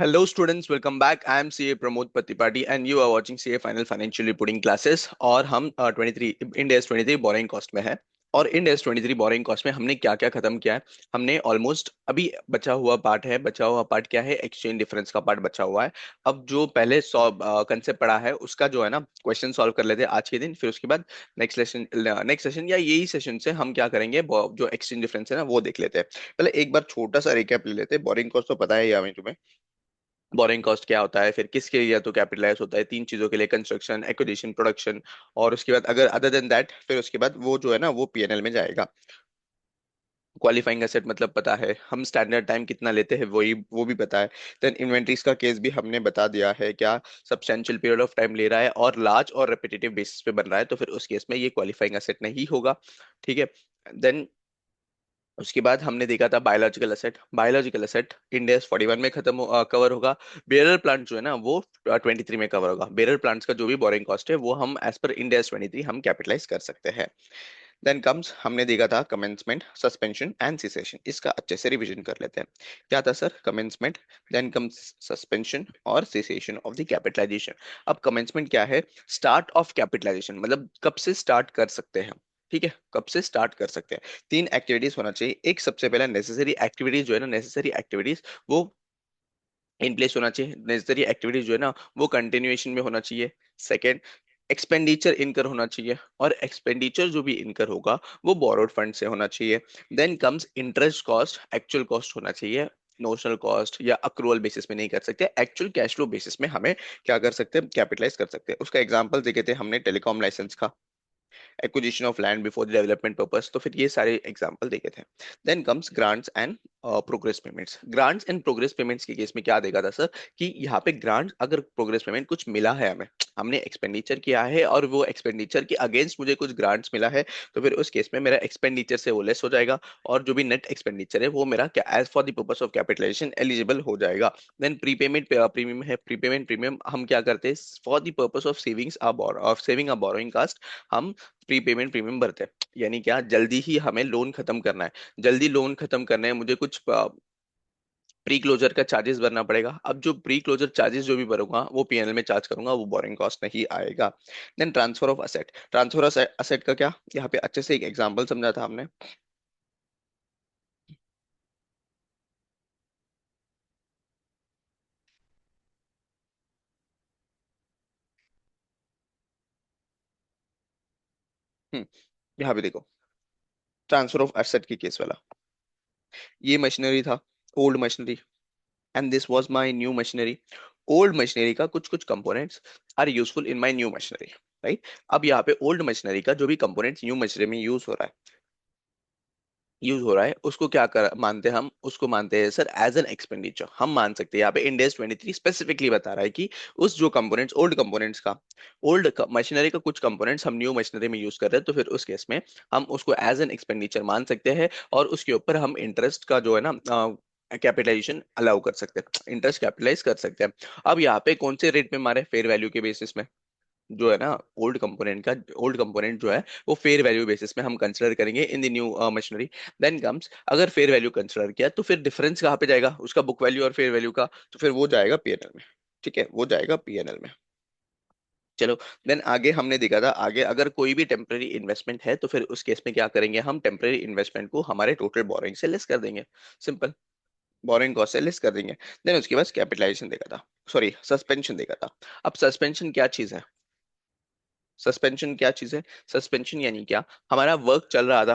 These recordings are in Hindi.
Hello students, welcome back. I am CA Pramod Patipati and you are watching CA Final Financial Reporting Classes। और हम 23 इंड एस 23 बोरिंग कॉस्ट में है। और इंड एस 23 बोरिंग कॉस्ट में हमने क्या क्या खत्म किया है। हमने ऑलमोस्ट अभी बचा हुआ पार्ट क्या है, एक्सचेंज डिफरेंस का पार्ट बचा हुआ है। अब जो पहले कंसेप्ट पढ़ा है उसका जो है ना क्वेश्चन सॉल्व कर लेते हैं आज के दिन, फिर उसके बाद नेक्स्ट सेशन या यही सेशन से हम क्या करेंगे, जो एक्सचेंज डिफरेंस है ना वो देख लेते हैं। पहले एक बार छोटा सा रिकैप ले लेते हैं। बोरिंग कॉस्ट तो पता है या तुम्हें बोरिंग कॉस्ट क्या होता है, फिर किसके लिए तो कैपिटलाइज होता है, तीन चीजों के लिए, कंस्ट्रक्शन, एक्विजिशन, प्रोडक्शन। और उसके बाद अगर अदर देन दैट फिर उसके बाद वो जो है ना वो पीएनएल में जाएगा। क्वालिफाइंग एसेट मतलब पता है, हम स्टैंडर्ड टाइम कितना लेते हैं वही वो भी पता है। देन इन्वेंट्रीज का केस भी हमने बता दिया है, क्या सब्सटेंशियल पीरियड ऑफ टाइम ले रहा है और लार्ज और रेपिटेटिव बेसिस पे बन रहा है, तो फिर उस केस में ये क्वालिफाइंग एसेट नहीं होगा। ठीक है। देन उसके बाद हमने देखा था बायोलॉजिकल एसेट इंड एस 41 में कवर होगा। बेरर प्लांट जो है ना वो 23 में कवर होगा। बेरर प्लांट्स का जो भी बोरिंग कॉस्ट है वो हम एज पर इंड एस 23 हम कैपिटलाइज कर सकते हैं। देन कम्स हमने देखा था कमेंसमेंट, सस्पेंशन एंड सिसेशन। इसका अच्छे से रिवीजन कर लेते हैं। क्या था sir? Commencement, then comes suspension और सिसेशन ऑफ द कैपिटलाइजेशन। अब कमेंसमेंट क्या है? स्टार्ट ऑफ कैपिटलाइजेशन, मतलब कब से स्टार्ट कर सकते हैं। ठीक है, कब से स्टार्ट कर सकते हैं। तीन एक्टिविटीज होना चाहिए। एक सबसे पहला नेसेसरी एक्टिविटीज जो है ना, नेसेसरी एक्टिविटीज वो इन प्लेस होना चाहिए। नेसेसरी एक्टिविटीज जो है ना वो कंटिन्यूएशन में होना चाहिए। सेकंड, एक्सपेंडिचर इनकर होना चाहिए, और एक्सपेंडिचर जो भी इनकर होगा वो बोरोड फंड से होना चाहिए। Then comes interest cost, actual cost होना चाहिए। नोशनल कॉस्ट या अक्रूवल बेसिस में नहीं कर सकते, एक्चुअल कैश फ्लो बेसिस में हमें क्या कर सकते हैं, कैपिटलाइज कर सकते हैं। उसका एग्जांपल देखे थे हमने टेलीकॉम लाइसेंस का, acquisition of land before the development purpose, तो फिर ये सारे एग्जांपल देखे थे। Then comes grants and progress payments. Grants and progress payments के केस में क्या देखा था सर, कि यहाँ पे ग्रांट अगर प्रोग्रेस पेमेंट कुछ मिला है हमें, हमने एक्सपेंडिचर किया है और वो एक्सपेंडिचर के अगेंस्ट मुझे कुछ ग्रांट्स मिला है, तो फिर उस केस में मेरा एक्सपेंडिचर से वो लेस हो जाएगा, और जो भी नेट एक्सपेंडिचर है वो मेरा क्या as for the purpose of capitalisation eligible हो जाएगा। देन प्रीपेमेंट प्रीमियम है। प्रीपेमेंट प्रीमियम हम क्या करते हैं, for the purpose of saving a borrowing cost हम प्रीपेमेंट प्रीमियम भरते हैं। यानी क्या, जल्दी ही हमें लोन खत्म करना है, जल्दी लोन खत्म करना है, मुझे कुछ प्री क्लोजर का चार्जेस भरना पड़ेगा। अब जो प्री क्लोजर चार्जेस जो भी भरूंगा वो पीएनएल में चार्ज करूंगा, वो बोरिंग कॉस्ट नहीं आएगा। Then transfer of asset. Transfer asset का क्या, यहाँ पे अच्छे से एक एग्जांपल समझा था हमने। यहाँ पे देखो, ट्रांसफर ऑफ असेट की केस वाला, ये मशीनरी था, old machinery, and this was my new machinery. Old machinery का कुछ कुछ components are useful in my new machinery, right. अब यहाँ पे ओल्ड मशीनरी का जो भी कंपोनेंट्स न्यू मशीनरी में यूज हो रहा है उसको क्या मानते हैं हम, उसको मानते हैं सर एज एन एक्सपेंडिचर। हम मान सकते हैं, यहाँ पे इंडेस 23 स्पेसिफिकली बता रहा है कि उस जो कंपोनेंट्स ओल्ड कंपोनेंट्स का, ओल्ड मशीनरी का कुछ कंपोनेंट्स हम न्यू मशीनरी में यूज कर रहे हैं, तो फिर उस केस में हम उसको एज एन एक्सपेंडिचर मान सकते हैं, और उसके ऊपर हम इंटरेस्ट का जो है ना कैपिटलाइजेशन अलाउ कर सकते हैं, इंटरेस्ट कैपिटलाइज कर सकते हैं। अब यहाँ पे कौन से रेट में मारे, फेयर वैल्यू के बेसिस में। जो है ना ओल्ड कंपोनेंट जो है वो फेयर वैल्यू बेसिस में हम कंसिडर करेंगे in the new machinery. Then comes, अगर फेयर वैल्यू कंसिडर किया तो फिर डिफरेंस कहाँ पे जाएगा, उसका बुक वैल्यू और फेयर वैल्यू का, तो फिर वो जाएगा पीएनएल में। ठीक है, वो जाएगा पीएनएल में। चलो, देन आगे हमने देखा था, आगे अगर कोई भी टेम्पररी इन्वेस्टमेंट है तो फिर उस केस में क्या करेंगे, हम टेम्पररी इन्वेस्टमेंट को हमारे टोटल बोरिंग से लेस कर देंगे। सिंपल, बोरिंग कॉस्ट से लेस कर देंगे। देन उसके बाद कैपिटलाइजेशन देखा था, सॉरी सस्पेंशन देखा था। अब सस्पेंशन क्या चीज है, सस्पेंशन क्या चीज है, सस्पेंशन यानी क्या, हमारा वर्क चल रहा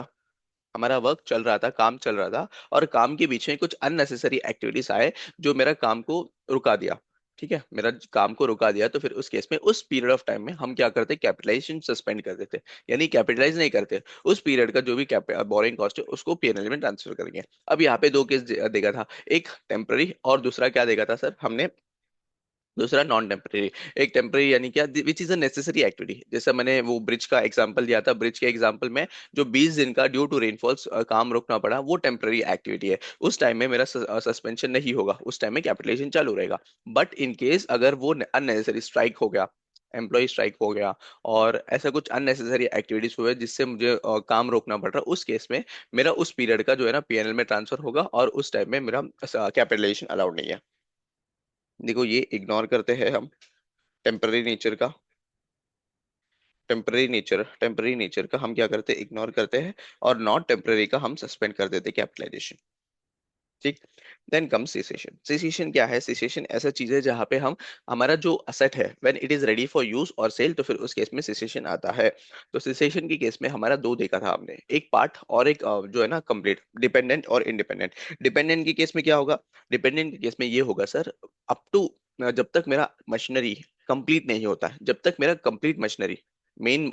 था, काम चल रहा था, और काम के बीच में कुछ अननेसेसरी एक्टिविटीज आए जो मेरा काम को रुका दिया। ठीक है, मेरा काम को रुका दिया, तो फिर उस केस में उस पीरियड ऑफ टाइम में हम क्या करते, कैपिटलाइजेशन सस्पेंड कर देते, यानी कैपिटलाइज नहीं करते। उस पीरियड का जो भी बोरिंग कॉस्ट है उसको पीएनएल में ट्रांसफर करेंगे। अब यहाँ पे दो केस देखा था, एक टेम्पररी और दूसरा क्या देखा था सर हमने, दूसरा नॉन टेम्परेरी। एक टेम्परेरी यानी क्या, which is a necessary activity. जैसा मैंने वो ब्रिज का एग्जांपल दिया था, ब्रिज के एग्जांपल में जो 20 दिन का ड्यू टू रेनफॉल्स काम रोकना पड़ा, वो टेम्पररी एक्टिविटी है। उस टाइम में मेरा सस्पेंशन नहीं होगा, उस टाइम में कैपिटलाइजेशन चालू रहेगा। बट इन केस अगर वो अननेसेसरी स्ट्राइक हो गया, एम्प्लॉय स्ट्राइक हो गया, और ऐसा कुछ अननेसेसरी एक्टिविटीज हुए जिससे मुझे काम रोकना पड़ रहा, उस केस में मेरा उस पीरियड का जो है ना पीएनएल में ट्रांसफर होगा, और उस टाइम में मेरा कैपिटलाइजेशन अलाउड नहीं है। देखो ये इग्नोर करते हैं हम टेम्पररी नेचर का, टेम्पररी नेचर का हम क्या करते हैं, इग्नोर करते हैं, और नॉट टेम्पररी का हम सस्पेंड कर देते हैं कैपिटलाइजेशन। ठीक। Then come cessation. सिसेशन क्या है? सिसेशन ऐसा चीज है जहां पे हम, हमारा जो असेट है when it is ready for use और सेल, तो फिर उस केस में सिसेशन आता है। तो सिसेशन के केस में हमारा दो देखा था हमने, एक पार्ट और एक जो है ना कंप्लीट, डिपेंडेंट और इंडिपेंडेंट। डिपेंडेंट के केस में क्या होगा? डिपेंडेंट के केस में ये होगा सर, अप टू, जब तक मेरा मशीनरी कंप्लीट नहीं होता है, जब तक मेरा complete machinery, main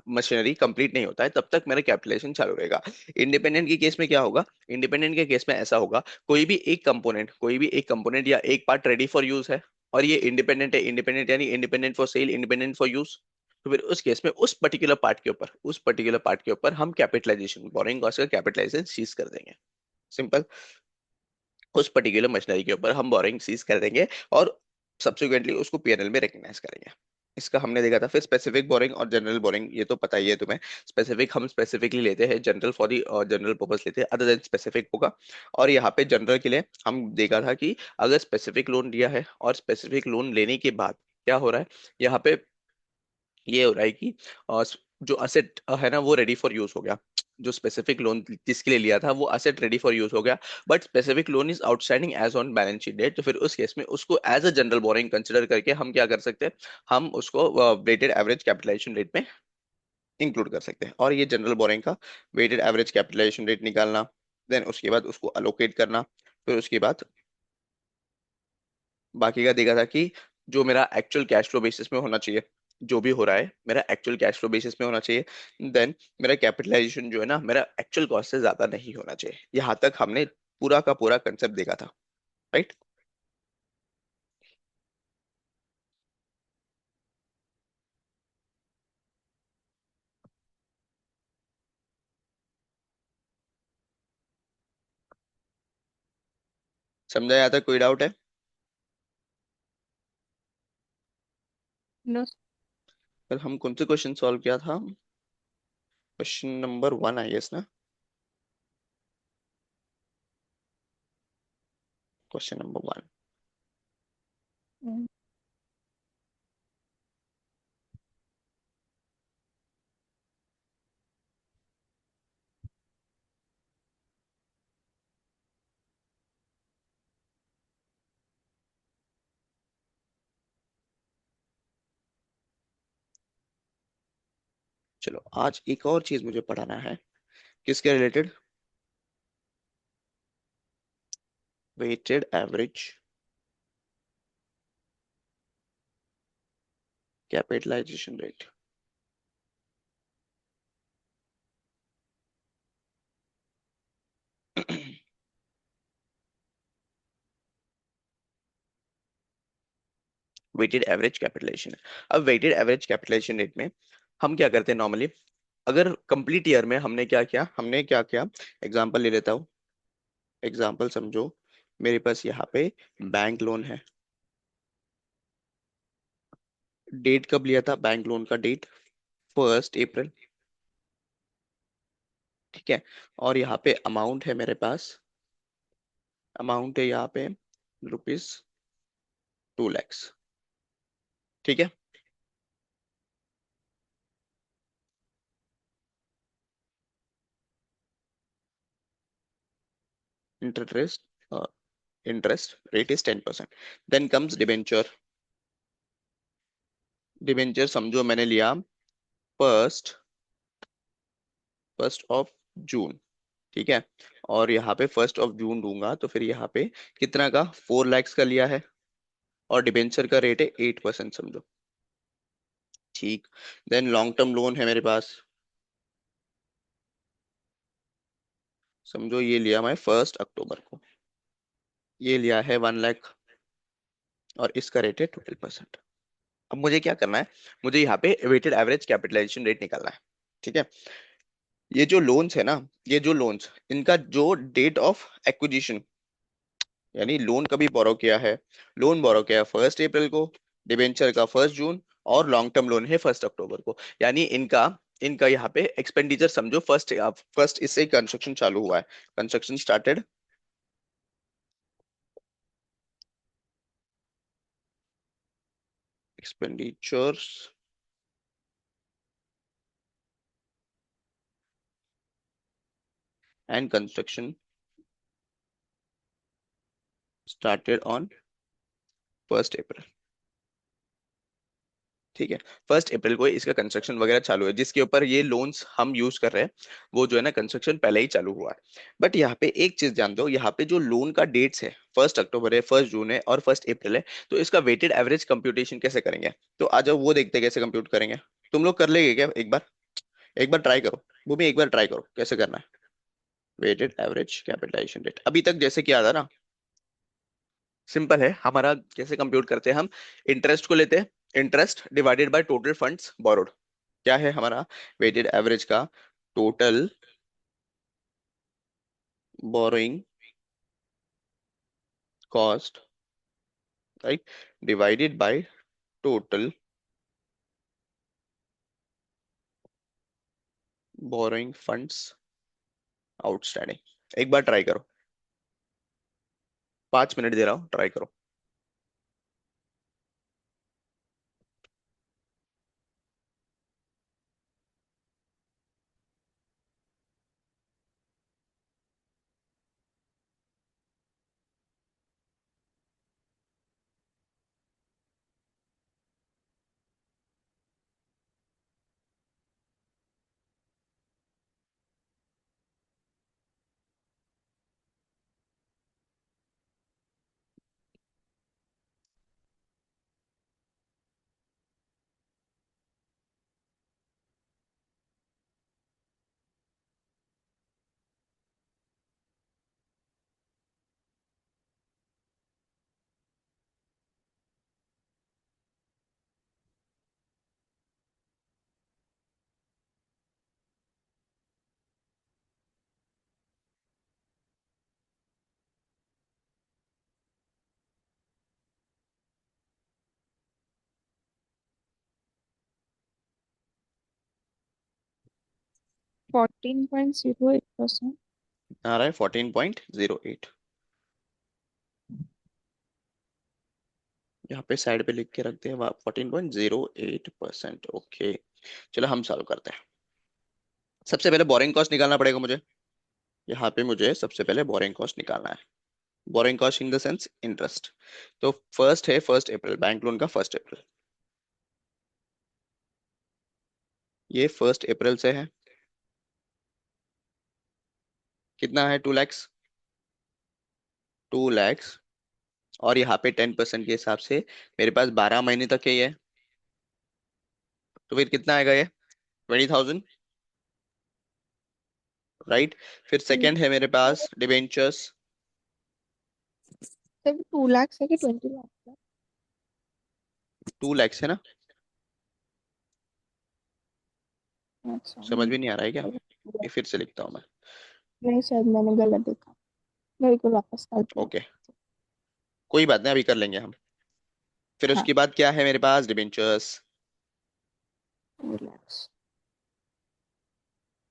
machinery complete नहीं होता है, तब तक मेरा कैपिटलाइजेशन चालू रहेगा। इंडिपेंडेंट के केस में क्या होगा? इंडिपेंडेंट के केस में ऐसा होगा, कोई भी एक कंपोनेंट या एक पार्ट रेडी फॉर यूज है, और ये इंडिपेंडेंट है, इंडिपेंडेंट यानी independent for sale, independent for use, तो फिर उस केस में उस पर्टिकुलर पार्ट के ऊपर हम कैपिटलाइजेशन, बोरिंग कॉस्ट का कैपिटलाइजेशन सीज कर देंगे। सिंपल। उस पर्टिकुलर मशीनरी के ऊपर हम बोरिंग सीज कर देंगे, और सब्सिक्वेंटली उसको पीएनएल में रिकग्नाइज करेंगे। इसका हमने देखा था। फिर स्पेसिफिक बोरिंग और जनरल बोरिंग, ये तो पता ही है तुम्हें। स्पेसिफिक हम स्पेसिफिकली लेते हैं, general for the general purpose लेते हैं, अदर देन स्पेसिफिक होगा। और यहाँ पे जनरल के लिए हम देखा था कि अगर स्पेसिफिक लोन लिया है और स्पेसिफिक लोन लेने के बाद क्या हो रहा है, यहाँ पे ये हो रहा है कि जो असेट है ना वो रेडी फॉर यूज हो गया। जो स्पेसिफिक लोन जिसके लिए लिया था वो असेट रेडी फॉर यूज हो गया, but specific loan is outstanding as on balance sheet date, तो फिर उस केस में उसको as a general borrowing consider करके हम क्या कर सकते हैं, हम उसको वेटेड एवरेज कैपिटलाइजेशन रेट में इंक्लूड कर सकते हैं। और ये जनरल बोरिंग का वेटेड एवरेज कैपिटलाइजेशन रेट निकालना, देन उसके बाद उसको अलोकेट करना, फिर उसके बाद बाकी का देखा था कि जो मेरा एक्चुअल कैश फ्लो बेसिस में होना चाहिए, जो भी हो रहा है मेरा एक्चुअल कैश फ्लो बेसिस में होना चाहिए। देन मेरा कैपिटलाइजेशन जो है ना मेरा एक्चुअल कॉस्ट से ज्यादा नहीं होना चाहिए। यहाँ तक हमने पूरा का पूरा कंसेप्ट देखा था। राइट। समझा? यहाँ तक कोई डाउट है? नो। फिर हम कौन से क्वेश्चन सॉल्व किया था? क्वेश्चन नंबर 1 आई गेस ना। Question number 1। चलो आज एक और चीज मुझे पढ़ाना है। किसके related? Weighted average capitalisation rate. Weighted average capitalisation. अब वेटेड एवरेज कैपिटलाइजेशन रेट में हम क्या करते हैं नॉर्मली, अगर कंप्लीट ईयर में हमने क्या किया, एग्जांपल ले लेता हूँ। एग्जांपल समझो, मेरे पास यहाँ पे बैंक लोन है। डेट कब लिया था बैंक लोन का? डेट 1 अप्रैल। ठीक है। और यहाँ पे अमाउंट है मेरे पास, अमाउंट है यहाँ पे ₹2 लाख। ठीक है। Interest, interest rate is 10%। Then comes debenture. Debenture समझो मैंने लिया फर्स्ट फर्स्ट ऑफ जून। ठीक है। और यहाँ पे 1 जून दूंगा, तो फिर यहाँ पे कितना का, 4 लाख का लिया है, और डिबेंचर का रेट है 8% समझो। ठीक। देन लॉन्ग टर्म लोन है मेरे पास, समझो ये लिया मैं 1 अक्टूबर को, ये लिया है 1 लाख, और इसका रेट है 12%। अब मुझे क्या करना है, मुझे यहाँ पे वेटेड एवरेज कैपिटलाइजेशन रेट निकालना है। ठीक है। ये जो लोन्स है ना, ये जो लोन्स, इनका जो डेट ऑफ एक्विजिशन, यानी लोन कभी बोरो किया है, लोन बोरो किया है 1 अप्रैल को, डिबेंचर का 1 जून, और लॉन्ग टर्म लोन है 1 अक्टूबर को, यानी इनका इनका यहाँ पे एक्सपेंडिचर समझो फर्स्ट फर्स्ट इससे कंस्ट्रक्शन चालू हुआ है, construction started expenditures and construction started on 1 April। ठीक है, 1 अप्रैल को इसका कंस्ट्रक्शन वगैरह चालू है, जिसके ऊपर ये लोन्स हम यूज कर रहे हैं, वो जो है ना कंस्ट्रक्शन पहले ही चालू हुआ है। बट यहाँ पे एक चीज जान दो, यहाँ पे जो लोन का डेट्स है 1 अक्टूबर है, 1 जून है और 1 अप्रैल है, तो इसका वेटेड एवरेज कंप्यूटेशन कैसे करेंगे? तो आ जाओ वो देखते हैं कैसे कंप्यूट करेंगे। तुम लोग कर लेंगे क्या एक बार? एक बार ट्राई करो भूमि, एक बार ट्राई करो कैसे करना है। वेटेड एवरेज कैपिटलाइजेशन रेट अभी तक जैसे किया था ना, सिंपल है हमारा। कैसे कंप्यूट करते हैं हम? इंटरेस्ट को लेते हैं, interest divided by total funds borrowed. क्या है हमारा वेटेड एवरेज का? Total borrowing cost, right, divided by total borrowing funds outstanding. एक बार ट्राई करो, 5 मिनट दे रहा हूँ, ट्राई करो। 14.08%। आ रहा है 14.08। यहाँ पे साइड पे लिख के रखते हैं 14.08%। ओके, चलो हम सॉल्व करते हैं। सबसे पहले बोरिंग कॉस्ट निकालना पड़ेगा मुझे। यहाँ पे मुझे सबसे पहले बोरिंग कॉस्ट निकालना है। Boring cost in the sense interest. तो फर्स्ट है 1 अप्रैल, बैंक लोन का 1 अप्रैल। ये 1 अप्रैल से है। कितना है? 2 लैक्स। 2 लैक्स। और यहाँ पे 10% के हिसाब से मेरे पास 12 महीने तक है ये। तो फिर कितना आएगा ये? 20,000, राइट। फिर सेकंड है मेरे पास डिबेंचर्स। तभी 2 लाख है कि 20 लाख है? 2 लैक्स है ना? अच्छा, समझ में नहीं आ रहा है क्या? नहीं। ये फिर से लिखता हूँ मैं। नहीं, शायद मैंने गलत देखा। मेरे को वापस कैलकुलेट। ओके, कोई बात नहीं, अभी कर लेंगे हम। फिर हाँ, उसके बाद क्या है मेरे पास? डिबेंचर्स। 2 लाख।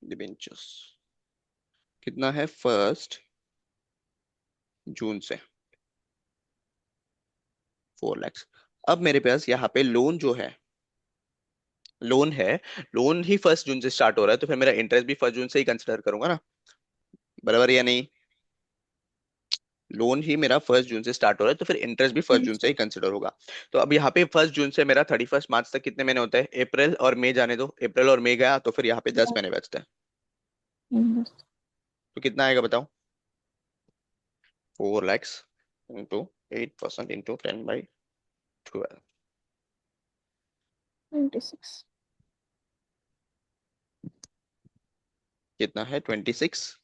डिबेंचर्स कितना है? 1 जून से 4 लैक्स। अब मेरे पास यहाँ पे लोन जो है, लोन है, लोन ही 1 जून से स्टार्ट हो रहा है, तो फिर मेरा इंटरेस्ट भी 1 जून से ही कंसिडर करूंगा ना, बराबर या नहीं? लोन ही मेरा 1 जून से स्टार्ट हो रहा है, तो फिर इंटरेस्ट भी 1 जून से ही कंसिडर होगा। तो अब यहाँ पे 1 जून से मेरा 31 मार्च तक कितने महीने होते हैं? अप्रैल और मई जाने दो, अप्रैल और मई गया तो फिर यहाँ पे 10 महीने बचते हैं। तो कितना आएगा बताओ? 4 लैक्स इंटू 8% इंटू 10/12। 26। कितना है? 26।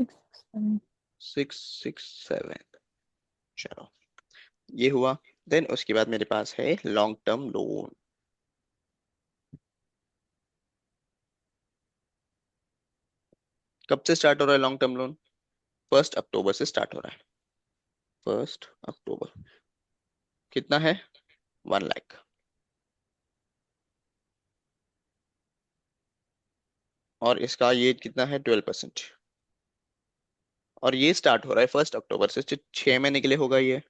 667। 667। चलो, ये हुआ। देन उसके बाद मेरे पास है लॉन्ग टर्म लोन। कब से स्टार्ट हो रहा है लॉन्ग टर्म लोन? 1 अक्टूबर से स्टार्ट हो रहा है। 1 अक्टूबर। कितना है? 1 लाख। और इसका ये कितना है? 12%। और ये स्टार्ट हो रहा है 1 अक्टूबर से, 6 महीने के लिए होगा ये।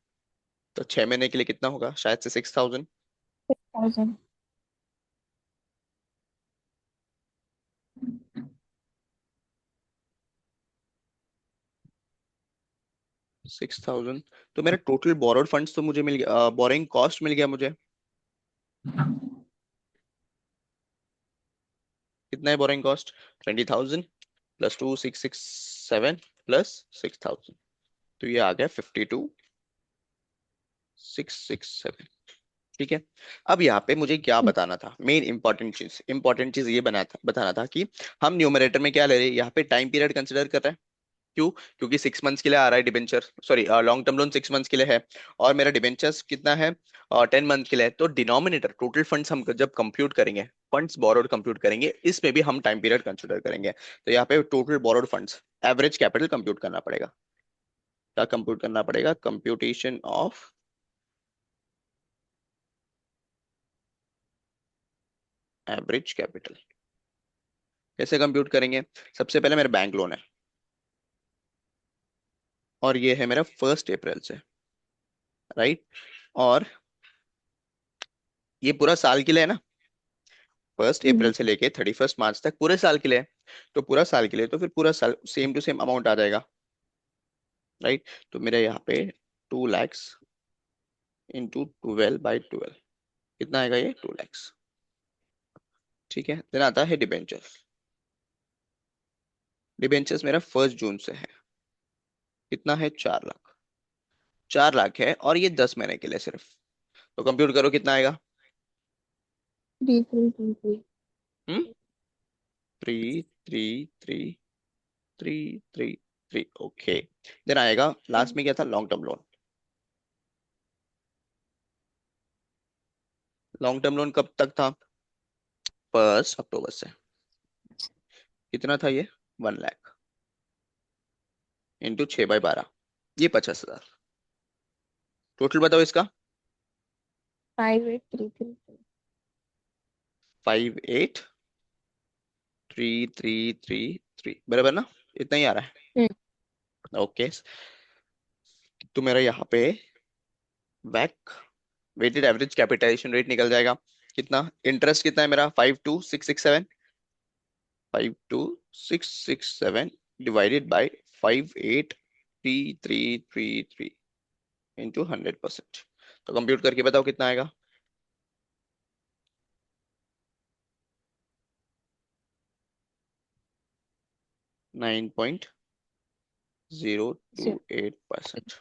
तो 6 महीने के लिए कितना होगा, शायद से 6,000। 6,000। 6,000। तो मेरा टोटल बोरोड फंड्स तो मुझे मिल गया, बोरिंग कॉस्ट मिल गया मुझे। कितना है बोरिंग कॉस्ट? 20,000 plus 2,667 plus 6,000। तो ये आ गया 52,667। ठीक है। अब यहाँ पे मुझे क्या बताना था, मेन इंपॉर्टेंट चीज ये बताना था कि हम न्यूमरेटर में क्या ले रहे हैं, यहाँ पे टाइम पीरियड कंसिडर कर रहे हैं। क्यों? क्योंकि 6 मंथ्स के लिए आ रहा है debenture, sorry long term loan 6 months के लिए है। और मेरा डिबेंचर्स कितना है, 10 मंथ के लिए है। तो डिनोमिनेटर टोटल फंड्स हम जब कंप्यूट करेंगे, फंड्स बोरोड कंप्यूट करेंगे, इसमें भी हम टाइम पीरियड कंसिडर करेंगे। तो यहाँ पे total borrowed funds, average capital compute करना पड़ेगा। क्या कंप्यूट करना पड़ेगा? Computation of average capital. कैसे कंप्यूट करेंगे? सबसे पहले मेरा बैंक लोन है, और ये है मेरा 1 अप्रैल से, राइट। और ये पूरा साल के लिए है ना, 1 अप्रैल से लेके 31 मार्च तक पूरे साल के लिए है। तो पूरा साल के लिए, तो फिर पूरा साल सेम टू सेम अमाउंट आ जाएगा, राइट। तो मेरा यहाँ पे 2 lakhs इंटू 12/12, कितना आएगा ये? 2 lakhs। ठीक है। देन आता है डिबेंचर्स। डिबेंचर्स मेरा 1 जून से है, कितना है? 4 लाख। 4 लाख है, और ये 10 महीने के लिए सिर्फ। तो कंप्यूट करो कितना आएगा। 3,333। हम्म। 3,33333। ओके। देन आएगा लास्ट में क्या था? Long term loan. Long term loan कब तक था? 1 अक्टूबर से। कितना था ये? 1 लाख इंटू 6/12, ये 50,000। टोटल बताओ इसका। 58,333। 58,333 बराबर ना? इतना ही आ रहा हम्म। है। ओके। तो मेरा यहाँ पे वैक, वेटेड एवरेज कैपिटलाइजेशन रेट निकल जाएगा। कितना इंटरेस्ट, कितना है मेरा? 52,667। 52,667 डिवाइडेड बाई 58,333 इंटू 100%। तो कंप्यूट करके बताओ कितना आएगा। 9.028%।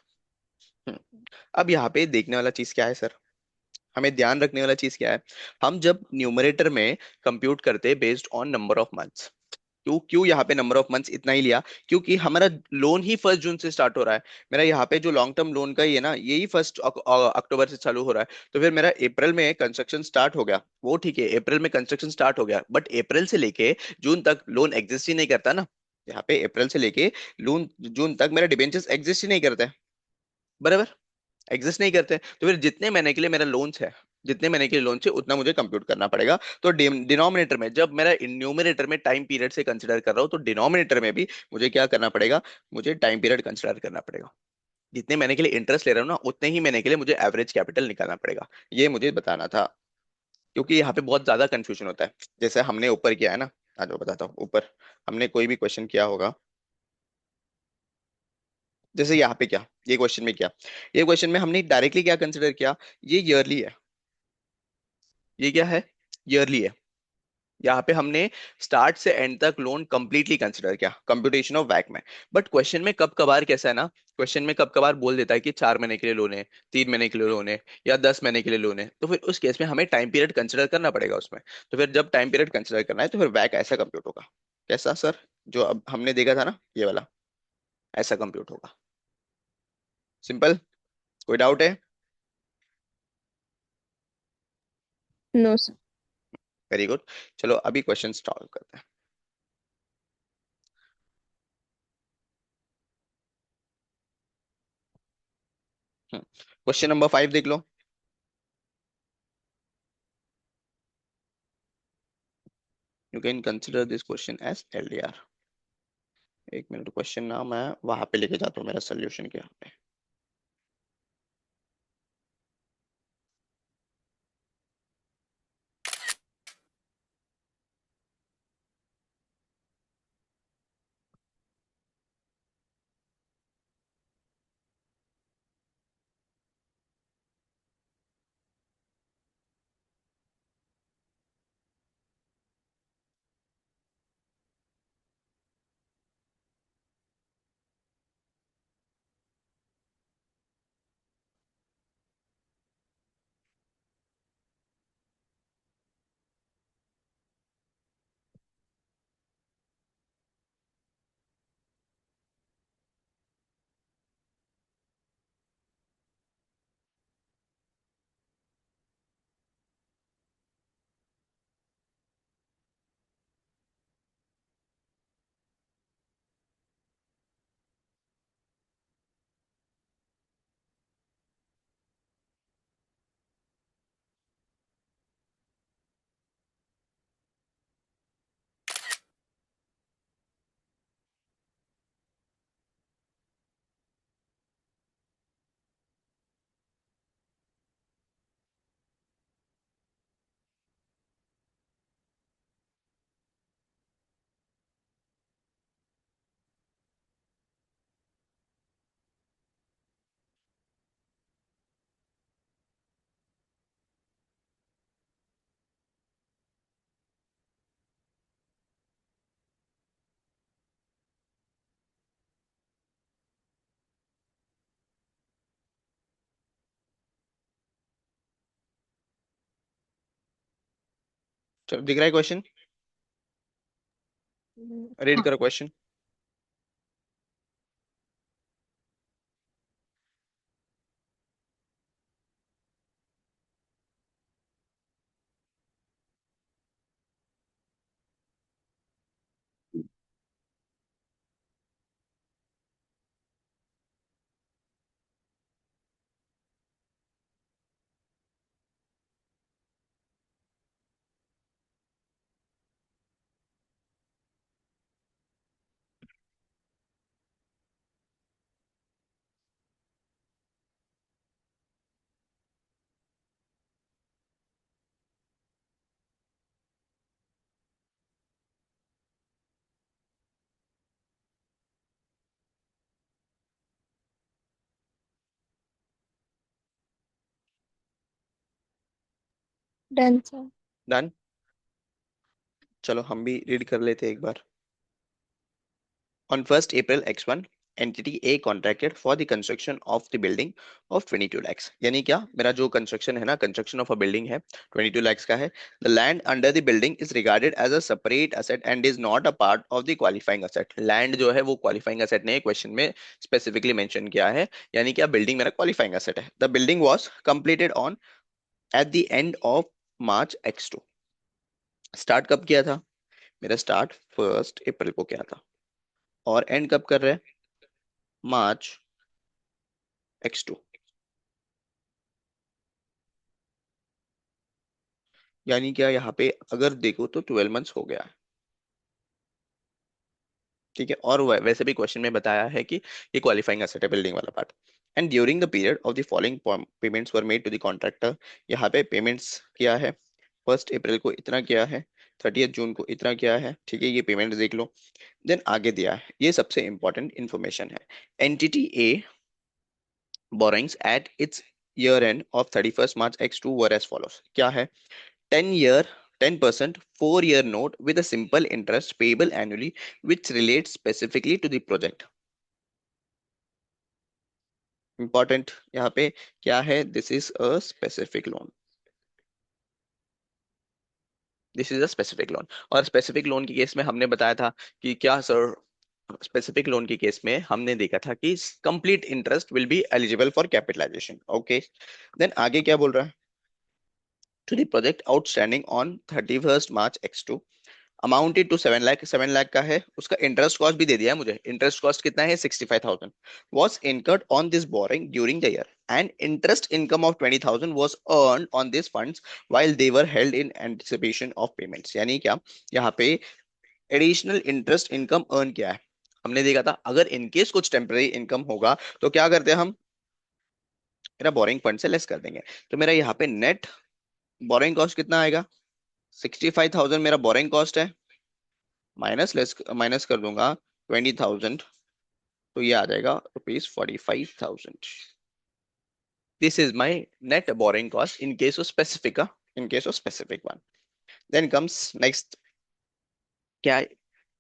अब यहाँ पे देखने वाला चीज क्या है सर, हमें ध्यान रखने वाला चीज क्या है। हम जब न्यूमरेटर में कंप्यूट करते हैं based on number of months, क्यों क्यों यहाँ पे नंबर ऑफ मंथ्स इतना ही लिया? क्योंकि हमारा लोन ही 1 जून से स्टार्ट हो रहा है। मेरा यहाँ पे जो लॉन्ग टर्म लोन का ही है ना, यही 1 अक्टूबर से चालू हो रहा है। तो फिर मेरा अप्रैल में कंस्ट्रक्शन स्टार्ट हो गया, वो ठीक है, अप्रैल में कंस्ट्रक्शन स्टार्ट हो गया, बट अप्रैल से लेके जून तक लोन एग्जिस्ट ही नहीं करता ना। यहाँ पे अप्रैल से लेके जून जून तक मेरा डिबेंचर्स एग्जिस्ट ही नहीं करते, बराबर। एग्जिस्ट नहीं करते, तो फिर जितने महीने के लिए मेरा लोन्स है, जितने महीने के लिए लोन है उतना मुझे कंप्यूट करना पड़ेगा। तो डिनोमिनेटर में, जब मेरा न्यूमरेटर में टाइम पीरियड से कंसिडर कर रहा हूँ, तो डिनोमिनेटर में भी मुझे क्या करना पड़ेगा? मुझे टाइम पीरियड कंसिडर करना पड़ेगा। जितने महीने के लिए इंटरेस्ट ले रहा हूँ ना, उतने ही महीने के लिए मुझे एवरेज कैपिटल निकालना पड़ेगा। ये मुझे बताना था, क्योंकि यहाँ पे बहुत ज्यादा कंफ्यूजन होता है। जैसे हमने ऊपर किया है ना, आज मैं बताता हूँ। ऊपर हमने कोई भी क्वेश्चन किया होगा, जैसे यहाँ पे क्या, ये क्वेश्चन में क्या, ये क्वेश्चन में हमने डायरेक्टली क्या कंसिडर किया, ये ईयरली है। ये क्या है? ईयरली है। यहाँ पे हमने स्टार्ट से एंड तक लोन कंप्लीटली कंसिडर किया कंप्यूटेशन ऑफ वैक में। बट क्वेश्चन में कब कभार कैसा है ना, क्वेश्चन में कब कभार बोल देता है कि 4 महीने के लिए लोन है, 3 महीने के लिए लोन है, या 10 महीने के लिए लोन है। तो फिर उस केस में हमें टाइम पीरियड कंसिडर करना पड़ेगा उसमें। तो फिर जब टाइम पीरियड कंसिडर करना है, तो फिर वैक ऐसा कंप्यूट होगा। कैसा सर? जो अब हमने देखा था ना, ये वाला, ऐसा कंप्यूट होगा। सिंपल। कोई डाउट है? No sir. Very good. चलो अभी क्वेश्चन सॉल्व करते हैं। क्वेश्चन नंबर 5 देख लो। You can consider this question as LDR। 1 minute, question ना मैं वहां पे लेके जाता हूँ, मेरा सोल्यूशन क्या है। चलो, दिख रहा है क्वेश्चन? रीड हाँ। करो क्वेश्चन। Done sir. डन। चलो हम भी रीड कर लेते हैं एक बार। On 1st April X1, entity A contracted for the construction of the building of 22 lakhs। यानी क्या, मेरा जो कंस्ट्रक्शन है ना, कंस्ट्रक्शन ऑफ अ बिल्डिंग है 22 lakhs का है। The land under the building is regarded as a separate asset and is not a part of the qualifying asset। Land जो है वो क्वालिफाइंग एसेट नहीं है, क्वेश्चन में स्पेसिफिकली मेंशन किया है। यानी क्या, बिल्डिंग मेरा क्वालिफाइंग एसेट है। The building was completed on at the end of March X2। Start कब किया था? मेरा स्टार्ट 1st अप्रैल को किया था। और एंड कब कर रहे हैं? मार्च X2। यानी क्या, यहाँ पे अगर देखो तो 12 मंथ्स हो गया है। ठीक है, और वैसे भी क्वेश्चन में बताया है कि ये क्वालिफाइंग एसेट है, बिल्डिंग वाला part. And during the period of the following payments were made to the contractor. यहाँ पे पेमेंट्स किया है, 1st अप्रैल को इतना किया है, 30th जून को इतना किया है। ठीक है, ये पेमेंट देख लो। देन आगे दिया है, ये सबसे इंपॉर्टेंट इन्फॉर्मेशन है। Entity A borrowings at its year end of 31st March X2 were as follows. क्या है? 10 year 10% 4 year note with a simple interest payable annually which relates specifically to the project। Important यहाँ पे क्या है? This is a specific loan। This is a specific loan. और स्पेसिफिक लोन के केस में हमने बताया था कि क्या सर, स्पेसिफिक लोन के केस में हमने देखा था कि complete interest will be eligible for capitalisation. Okay, then आगे क्या बोल रहा है? To the project outstanding on 31st March X2 amounted to 7 lakh. 7 lakh का है, उसका इंटरेस्ट कॉस्ट भी दे दिया है मुझे। इंटरेस्ट कॉस्ट कितना है? 65,000 was incurred on this boring during the year and interest income of 20,000 was earn on this funds while they were held in anticipation of payments। यानी क्या, यहाँ पे एडिशनल इंटरेस्ट इनकम अर्न किया है। हमने देखा था अगर इनकेस कुछ टेम्पररी इनकम होगा तो क्या करते हैं हम? मेरा बोरिंग फंड से लेस कर देंगे। तो मेरा यहाँ पे नेट बोरिंग कॉस्ट कितना आएगा? 65,000 मेरा बोरिंग कॉस्ट है, माइनस कर दूंगा 20,000, तो ये आ जाएगा ₹45,000। This is my net borrowing cost in case of specific, in case of specific one. Then comes next, क्या है?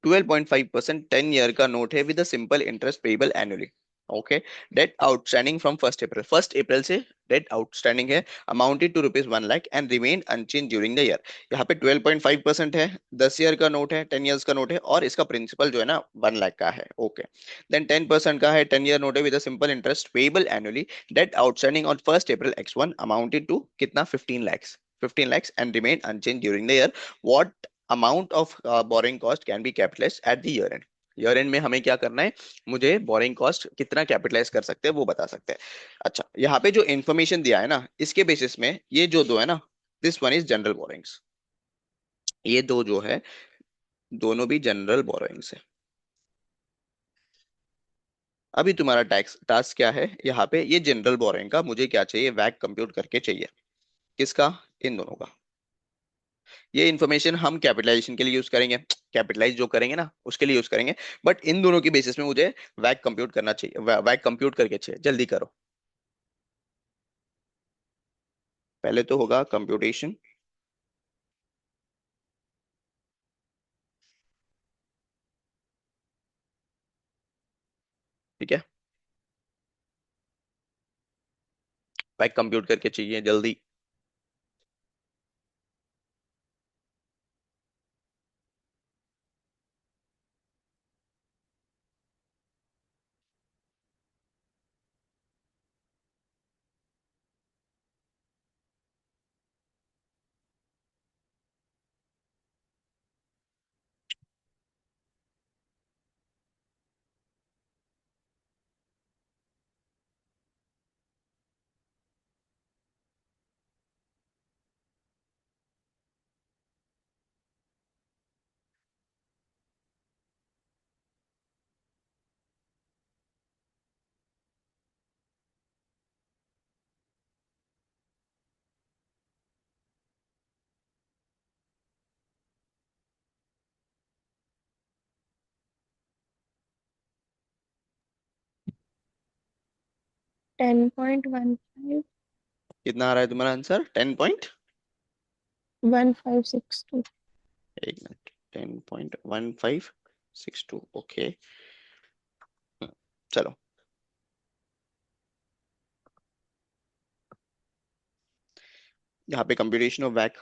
12.5% 10 ईयर का नोट है with simple interest payable annually. Okay, debt outstanding from 1st April. 1st April से डेट आउटस्टैंडिंग है, amounted to ₹1 lakh and remain unchanged during the year. यहाँ पे 12.5% है, 10 ईयर का नोट है, 10 ईयर्स का नोट है, और इसका प्रिंसिपल जो है ना 1 लाख का है। ओके, देन 10% का है, 10 ईयर नोट है with simple interest payable annually. Debt outstanding on 1st April X1 amounted to कितना? 15 lakhs। 15 lakhs and remain unchanged during the year। What amount of borrowing cost can be capitalized at the year end? Year and में हमें क्या करना है? मुझे बोरिंग कॉस्ट कितना कैपिटलाइज कर सकते हैं वो बता सकते हैं। अच्छा, यहाँ पे जो इन्फॉर्मेशन दिया है ना, इसके बेसिस में ये जो दो है ना, this one is general borrowings. ये दो जो है, दोनों भी जनरल बोरिंग्स है। अभी तुम्हारा टैक्स टास्क क्या है? यहाँ पे ये जनरल बोरिंग का मुझे क्या चाहिए? वैक कंप्यूट करके चाहिए। किसका? इन दोनों का। ये इन्फॉर्मेशन हम कैपिटलाइजेशन के लिए यूज करेंगे, कैपिटलाइज जो करेंगे ना उसके लिए यूज करेंगे। बट इन दोनों की बेसिस में मुझे वैक कंप्यूट करना चाहिए, वैक कंप्यूट करके चाहिए। जल्दी करो, पहले तो होगा कंप्यूटेशन। ठीक है, वैक कंप्यूट करके चाहिए जल्दी। 10.15 कितना आ रहा है तुम्हारा आंसर? 1562। एक मिनट, 10.1562, ओके। चलो, यहाँ पे कंप्यूटेशन ऑफ वैक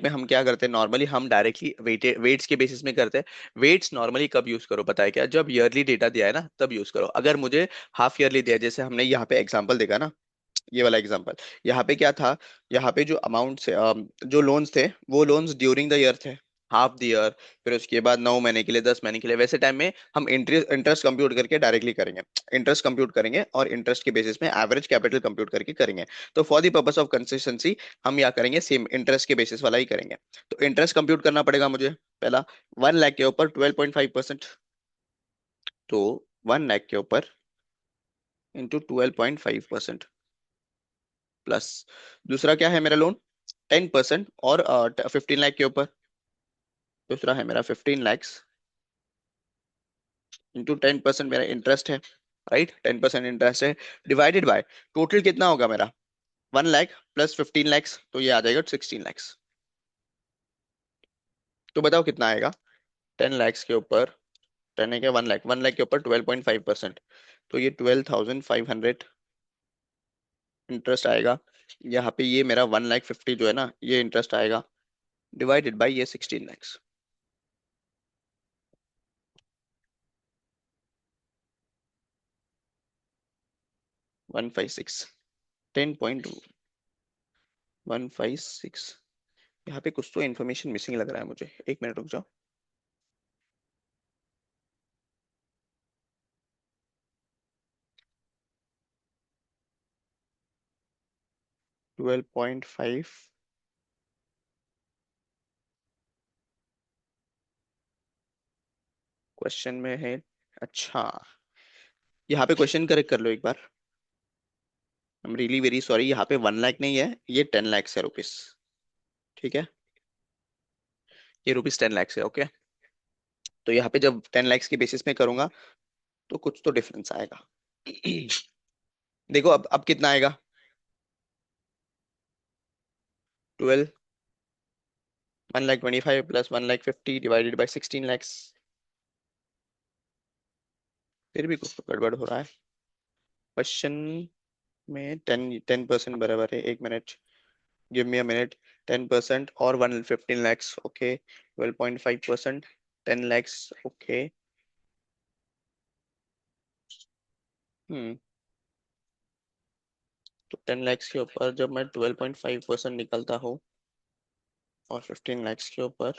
में हम क्या करते हैं? नॉर्मली हम डायरेक्टली वेट्स के बेसिस में करते हैं। वेट्स नॉर्मली कब यूज करो पता है क्या? जब ईयरली डेटा दिया है ना, तब यूज करो। अगर मुझे हाफ ईयरली दिया है, जैसे हमने यहाँ पे एग्जांपल देखा ना, ये वाला एग्जांपल, यहाँ पे क्या था? यहाँ पे जो अमाउंट से जो लोन्स थे, वो लोन्स ड्यूरिंग द ईयर थे, हाफ द ईयर। फिर उसके बाद 9 महीने के लिए, 10 महीने के लिए, वैसे टाइम में हम इंटरेस्ट इंटरेस्ट कंप्यूट करके डायरेक्टली करेंगे। इंटरेस्ट कंप्यूट करेंगे और इंटरेस्ट के बेसिस में एवरेज कैपिटल कंप्यूट करके करेंगे। तो for the purpose of consistency हम क्या करेंगे? सेम इंटरेस्ट के बेसिस वाला ही करेंगे। तो इंटरेस्ट कंप्यूट करना पड़ेगा मुझे पहला, 1 लाख के ऊपर 12.5%। तो 1 लाख के ऊपर इंटू 12.5% प्लस, दूसरा क्या है मेरा लोन? 10%, और 15 लाख के ऊपर दूसरा है मेरा 15 लैक्स, इंटू 10% मेरा इंटरेस्ट है। राइट, 10% इंटरेस्ट है, डिवाइडेड बाय टोटल कितना होगा मेरा? 1 लाख प्लस 15 लैक्स, तो ये आ जाएगा 16 लैक्स। तो बताओ कितना आएगा? 10 लैक्स के ऊपर, 10 है क्या? 1 लाख, 1 लाख के ऊपर 12.5%, तो ये 12,500 इंटरेस्ट आएगा। यहाँ पे ये मेरा 1 लाख 50 जो है ना, ये इंटरेस्ट आएगा, डिवाइडेड बाई ये 16 लैक्स। 156, 10.156। यहाँ पे कुछ तो इन्फॉर्मेशन मिसिंग लग रहा है मुझे, एक मिनट रुक जाओ। 12.5, क्वेश्चन में है। अच्छा, यहाँ पे क्वेश्चन करेक्ट कर लो एक बार। I am really very sorry, यहाँ पे 1 लाख नहीं है, ये 10 लैक्स है रुपीस। ठीक है, ये रुपीस 10 लैक्स है, ओके। तो यहाँ पे जब 10 लैक्स के बेसिस में करूंगा, तो कुछ तो डिफरेंस आएगा। देखो अब कितना आएगा? 12, 1 lakh 25 plus 1 lakh 50 divided by 16 lakhs. फिर भी कुछ तो गड़बड़ हो रहा है क्वेश्चन में। 10% बराबर है, एक minute, give me a minute. 10% और 115 लैक्स, ओके, 12.5%, 10 लैक्स, ओके। हम्म, तो 10 लैक्स के ऊपर जब मैं 12.5% निकलता हूँ, और 15 लैक्स के ऊपर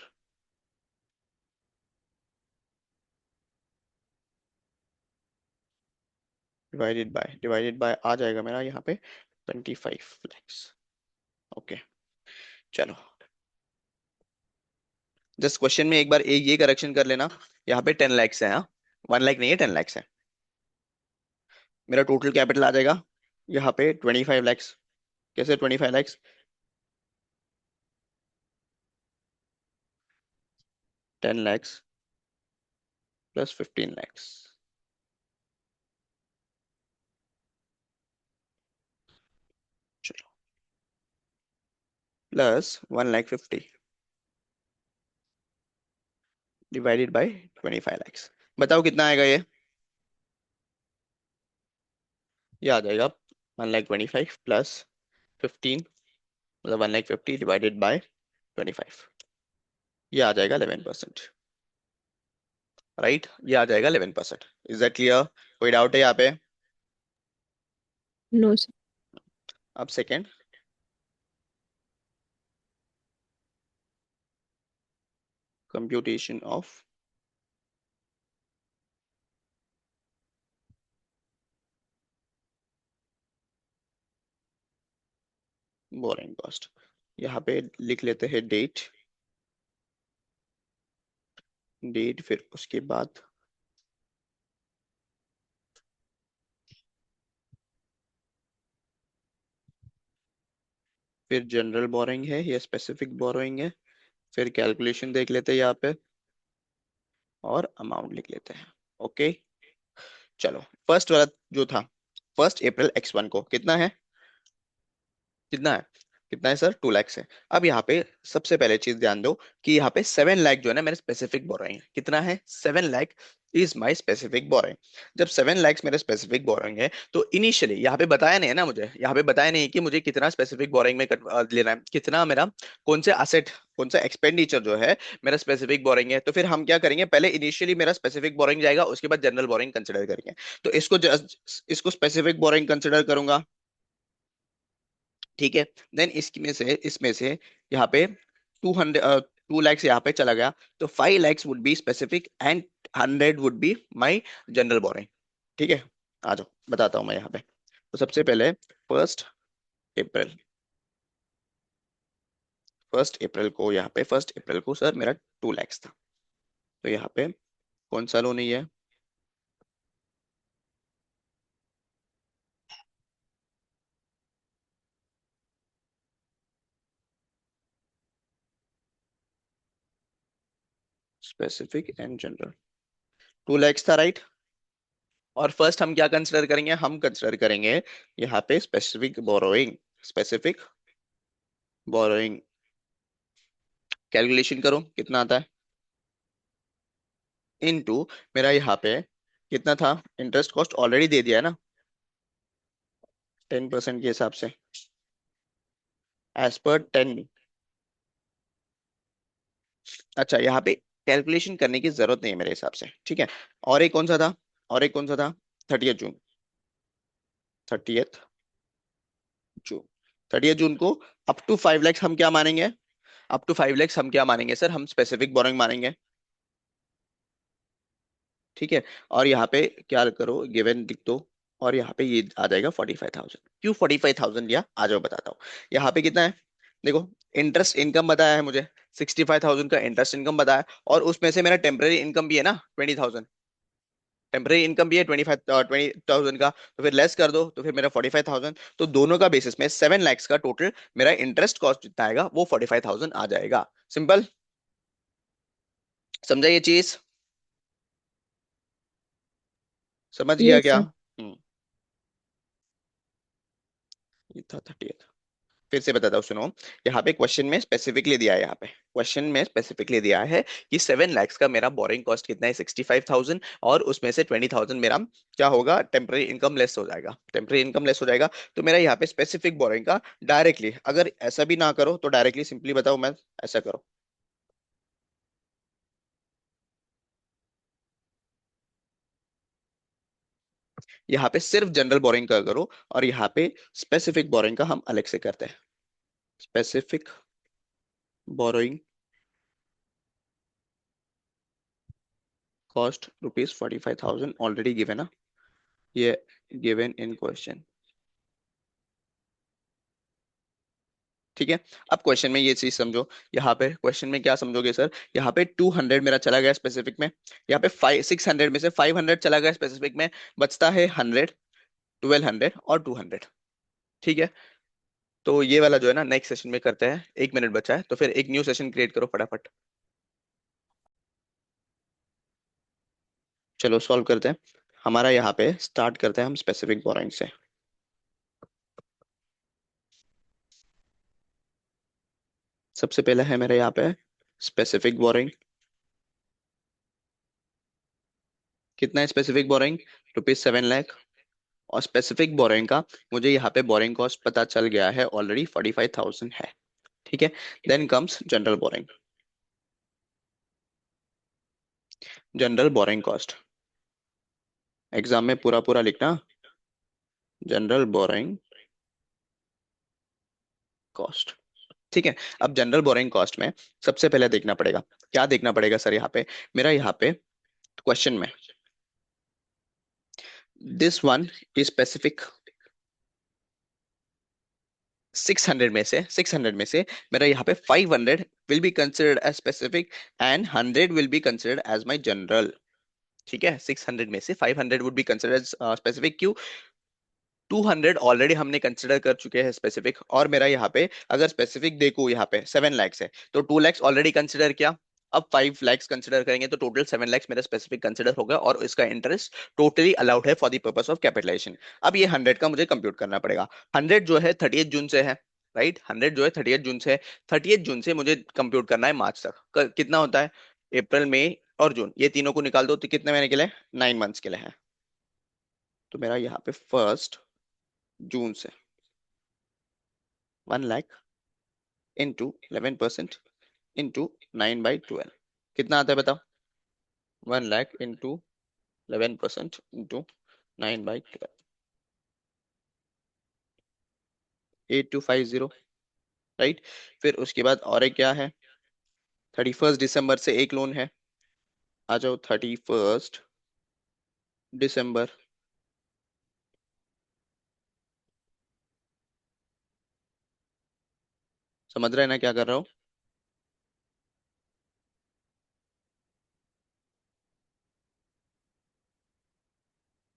डिवाइडेड बाय आ जाएगा मेरा यहाँ पे 25 लैक्स, ओके। चलो, जस्ट क्वेश्चन में एक बार एक ये करेक्शन कर लेना, यहाँ पे 10 लैक्स है, हाँ, 1 लाख नहीं है, 10 लैक्स है। मेरा टोटल कैपिटल आ जाएगा यहाँ पे 25 लैक्स। कैसे 25 लैक्स? 10 लैक्स प्लस 15 लैक्स, चलो, plus 1 lakh 50 divided by 25 lakhs. बताओ कितना आएगा ये आ जाएगा 1 लाख 25 प्लस 15, मतलब 1 लाख 50 डिवाइडेड बाय 25, ये आ जाएगा 11%। राइट, ये आ जाएगा 11%। Is that clear? कोई डाउट है यहाँ पे? No sir. अब second, computation of borrowing cost. यहाँ पे लिख लेते हैं डेट, फिर उसके बाद फिर जनरल बोरोइंग है या स्पेसिफिक बोरोइंग है, फिर कैलकुलेशन देख लेते हैं यहाँ पे, और अमाउंट लिख लेते हैं, ओके। चलो, फर्स्ट वाला जो था, 1 अप्रैल X1 को कितना है, कितना है, कितना है सर, 2 लाख है। अब यहाँ पे सबसे पहले चीज ध्यान दो कि यहाँ पे 7 लाख जो है ना मेरे स्पेसिफिक बोरोइंग है, कितना है, 7 lakh is my specific borrowing. जब 7 लाख मेरे स्पेसिफिक बोरोइंग है तो इनिशियली यहाँ पे बताया नहीं है ना मुझे, यहाँ पे बताया नहीं कि मुझे कितना स्पेसिफिक बोरोइंग में लेना है, कितना मेरा कौन से असेट, कौन सा एक्सपेंडिचर जो है मेरा स्पेसिफिक बोरोइंग है। तो फिर हम क्या करेंगे, पहले इनिशियली मेरा स्पेसिफिक बोरोइंग जाएगा, उसके बाद जनरल बोरोइंग कंसिडर करेंगे। तो इसको इसको स्पेसिफिक बोरोइंग कंसिडर करूंगा, ठीक है। देन इसमें से यहाँ पे 2 लाख यहाँ पे चला गया, तो 5 lakh would be specific and 100 would be my general boring, ठीक है। आ जाओ बताता हूँ मैं यहाँ पे। तो सबसे पहले फर्स्ट अप्रैल, 1 अप्रैल को सर मेरा 2 लाख था, तो यहाँ पे कौन सा लोन है ये, स्पेसिफिक एंड जनरल, 2 लाख था राइट। और फर्स्ट हम क्या कंसिडर करेंगे, हम कंसिडर करेंगे यहाँ पे specific borrowing, specific borrowing. Calculation करो कितना आता है, इनटू मेरा यहाँ पे कितना था, इंटरेस्ट कॉस्ट ऑलरेडी दे दिया है ना 10% के हिसाब से, एज पर 10। अच्छा यहाँ पे कैलकुलेशन करने की जरूरत नहीं है मेरे हिसाब से, ठीक है। और एक कौन सा था, और एक कौन सा था, 30 जून, 30 जून, 30 जून को अप टू 5 लाख हम क्या मानेंगे, अप टू 5 लाख हम क्या मानेंगे सर, हम स्पेसिफिक बोरोइंग मानेंगे, ठीक है। और यहाँ पे क्या करो, गिवन लिख दो, और यहाँ पे ये आ जाएगा 45,000। क्यों 45,000 लिया, आ जाओ बताता हूँ। यहाँ पे कितना है, देखो इंटरेस्ट इनकम बताया है मुझे, 65,000 का इंटरेस्ट इनकम बताया, और उसमें से मेरा टेम्पररी इनकम भी है ना 20,000, टेम्पररी इनकम भी है 20,000 का, तो फिर लेस कर दो, तो फिर मेरा 45,000, तो दोनों का बेसिस में 7 लाख का टोटल मेरा इंटरेस्ट कॉस्ट जितना आएगा वो 45,000 आ जाएगा। सिंपल, समझा ये चीज, समझ गया यस क्या। सर। ये था 30। फिर से बताता हूँ सुनो, यहाँ पे क्वेश्चन में स्पेसिफिकली दिया है, यहाँ पे क्वेश्चन में स्पेसिफिकली दिया है कि 7 लाख का मेरा बोरिंग कॉस्ट कितना है, 65,000, और उसमें से 20,000 मेरा क्या होगा, टेम्पररी इनकम लेस हो जाएगा, टेम्पररी इनकम लेस हो जाएगा। तो मेरा यहाँ पे स्पेसिफिक बोरिंग का डायरेक्टली, अगर ऐसा भी ना करो तो डायरेक्टली सिंपली बताओ मैं, ऐसा करो, यहाँ पे सिर्फ जनरल बोरिंग का करो, और यहाँ पे स्पेसिफिक बोरिंग का हम अलग से करते हैं। Specific borrowing cost ₹45,000 already given है, ये गिवन इन क्वेश्चन, ठीक है। अब क्वेश्चन में ये चीज समझो, यहाँ पे क्वेश्चन में क्या समझोगे सर, यहाँ पे 200 मेरा चला गया स्पेसिफिक में, यहाँ पे 600 में से 500 चला गया स्पेसिफिक में, बचता है 100, 1200 और 200, ठीक है। तो ये वाला जो है ना नेक्स्ट सेशन में करते हैं, 1 मिनट बचा है, तो फिर एक न्यू सेशन क्रिएट करो फटाफट। चलो सॉल्व करते हैं, हमारा यहाँ पे स्टार्ट करते हैं हम स्पेसिफिक बोरोइंग से। सबसे पहला है मेरे यहाँ पे स्पेसिफिक बोरोइंग, कितना है स्पेसिफिक बोरोइंग, ₹7 लाख। और स्पेसिफिक बोरोइंग का मुझे यहाँ पे बोरोइंग कॉस्ट पता चल गया है ऑलरेडी 45,000 है, ठीक है। Then comes general borrowing, general borrowing cost exam में पूरा पूरा लिखना, जनरल बोरोइंग कॉस्ट, ठीक है। अब जनरल बोरोइंग कॉस्ट में सबसे पहले देखना पड़ेगा, क्या देखना पड़ेगा सर, यहाँ पे मेरा यहाँ पे क्वेश्चन में दिस वन इज स्पेसिफिक, 600 में से मेरा यहाँ पे 500 will be considered as specific and 100 will be considered as my general, ठीक है। 600 में से 500 वुड बी कंसिडर्ड स्पेसिफिक, क्यों, 200 ऑलरेडी हमने कंसिडर कर चुके हैं स्पेसिफिक, और मेरा यहाँ पे अगर स्पेसिफिक देखो यहाँ पे 7 लाख है, तो 2 लाख ऑलरेडी कंसिडर किया, अब 5 lakhs कंसिडर करेंगे तो टोटल 7 lakhs मेरा स्पेसिफिक कंसिडर होगा, और इसका इंटरेस्ट टोटली अलाउड है for the purpose of capitalisation. अब ये 100 का मुझे कंप्यूट करना पड़ेगा। 100 जो है 30 जून से है, राइट। 100 जो है 30 जून से है। 30 जून से मुझे कंप्यूट करना है मार्च तक। कितना होता है? अप्रैल, मई और जून, ये तीनों को निकाल दो तो कितने महीने के लिए? 9 मंथ्स के लिए है। तो मेरा यहाँ पे 1 जून से 1 लाख इंटू 11% इंटू 9/12 कितना आता है बताओ? 1 लाख इंटू 11% इंटू 9/12, 8250, राइट। फिर उसके बाद और एक क्या है? 31 दिसंबर से एक लोन है। आ जाओ 31 दिसंबर। समझ रहे हैं ना क्या कर रहा हूँ?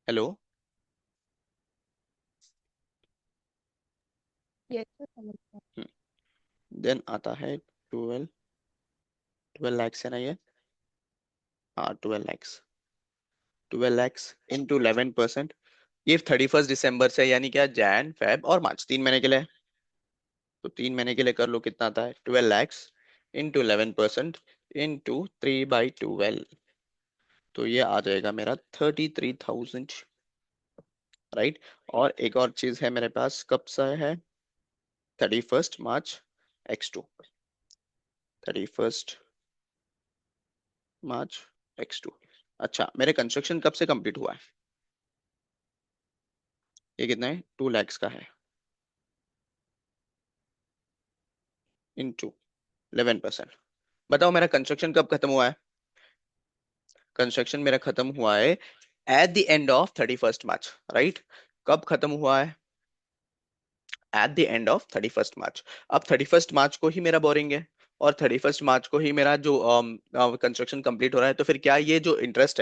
हेलो। ये तो समझ गया। देन आता है 12 लैक्स है ना ये? हाँ 12 लैक्स। 12 लैक्स इंटू 11%, ये 31 दिसंबर से, यानी क्या, जैन फेब और मार्च, 3 महीने के लिए है। तो 3 महीने के लिए कर लो, कितना आता है? 12 लैक्स इंटू 11% इंटू 3/12, तो ये आ जाएगा मेरा 33,000, राइट। और एक और चीज है मेरे पास, कब सा है? 31 मार्च X2 अच्छा, मेरे कंस्ट्रक्शन कब से कंप्लीट हुआ है? ये कितना है? 2 लैक्स का है, इंटू 11%। बताओ मेरा कंस्ट्रक्शन कब खत्म हुआ है? कंस्ट्रक्शन मेरा खत्म हुआ है at the end of 31 March, right. कब खत्म हुआ है? एट द एंड ऑफ 31 मार्च। अब 31 मार्च को ही मेरा बोरिंग है, और 31 मार्च को ही मेरा जो कंस्ट्रक्शन कंप्लीट हो रहा है, तो फिर क्या ये जो इंटरेस्ट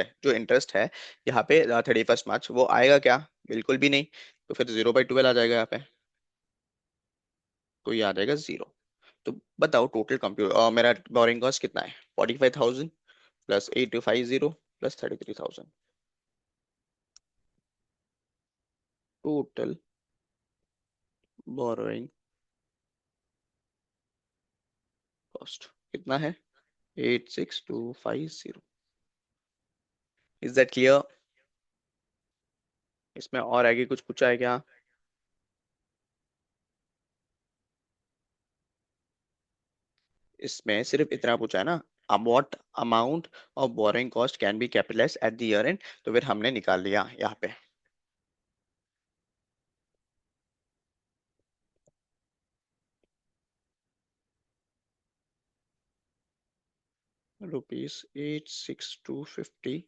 है यहाँ पे 31 मार्च, वो आएगा क्या? बिल्कुल भी नहीं। तो फिर 0/12 आ जाएगा यहाँ पे, तो ये आ जाएगा 0। तो बताओ टोटल कंप्यूट मेरा बोरिंग कॉस्ट कितना है? 45,000 plus 8250 plus 33,000, total borrowing cost कितना है? 86250। Is that clear? इसमें और आगे कुछ पूछा है क्या? इसमें सिर्फ इतना पूछा है ना, अब what amount of borrowing cost can be capitalised eight the year and, तो फिर हमने निकाल लिया यहाँ पे। ₹86250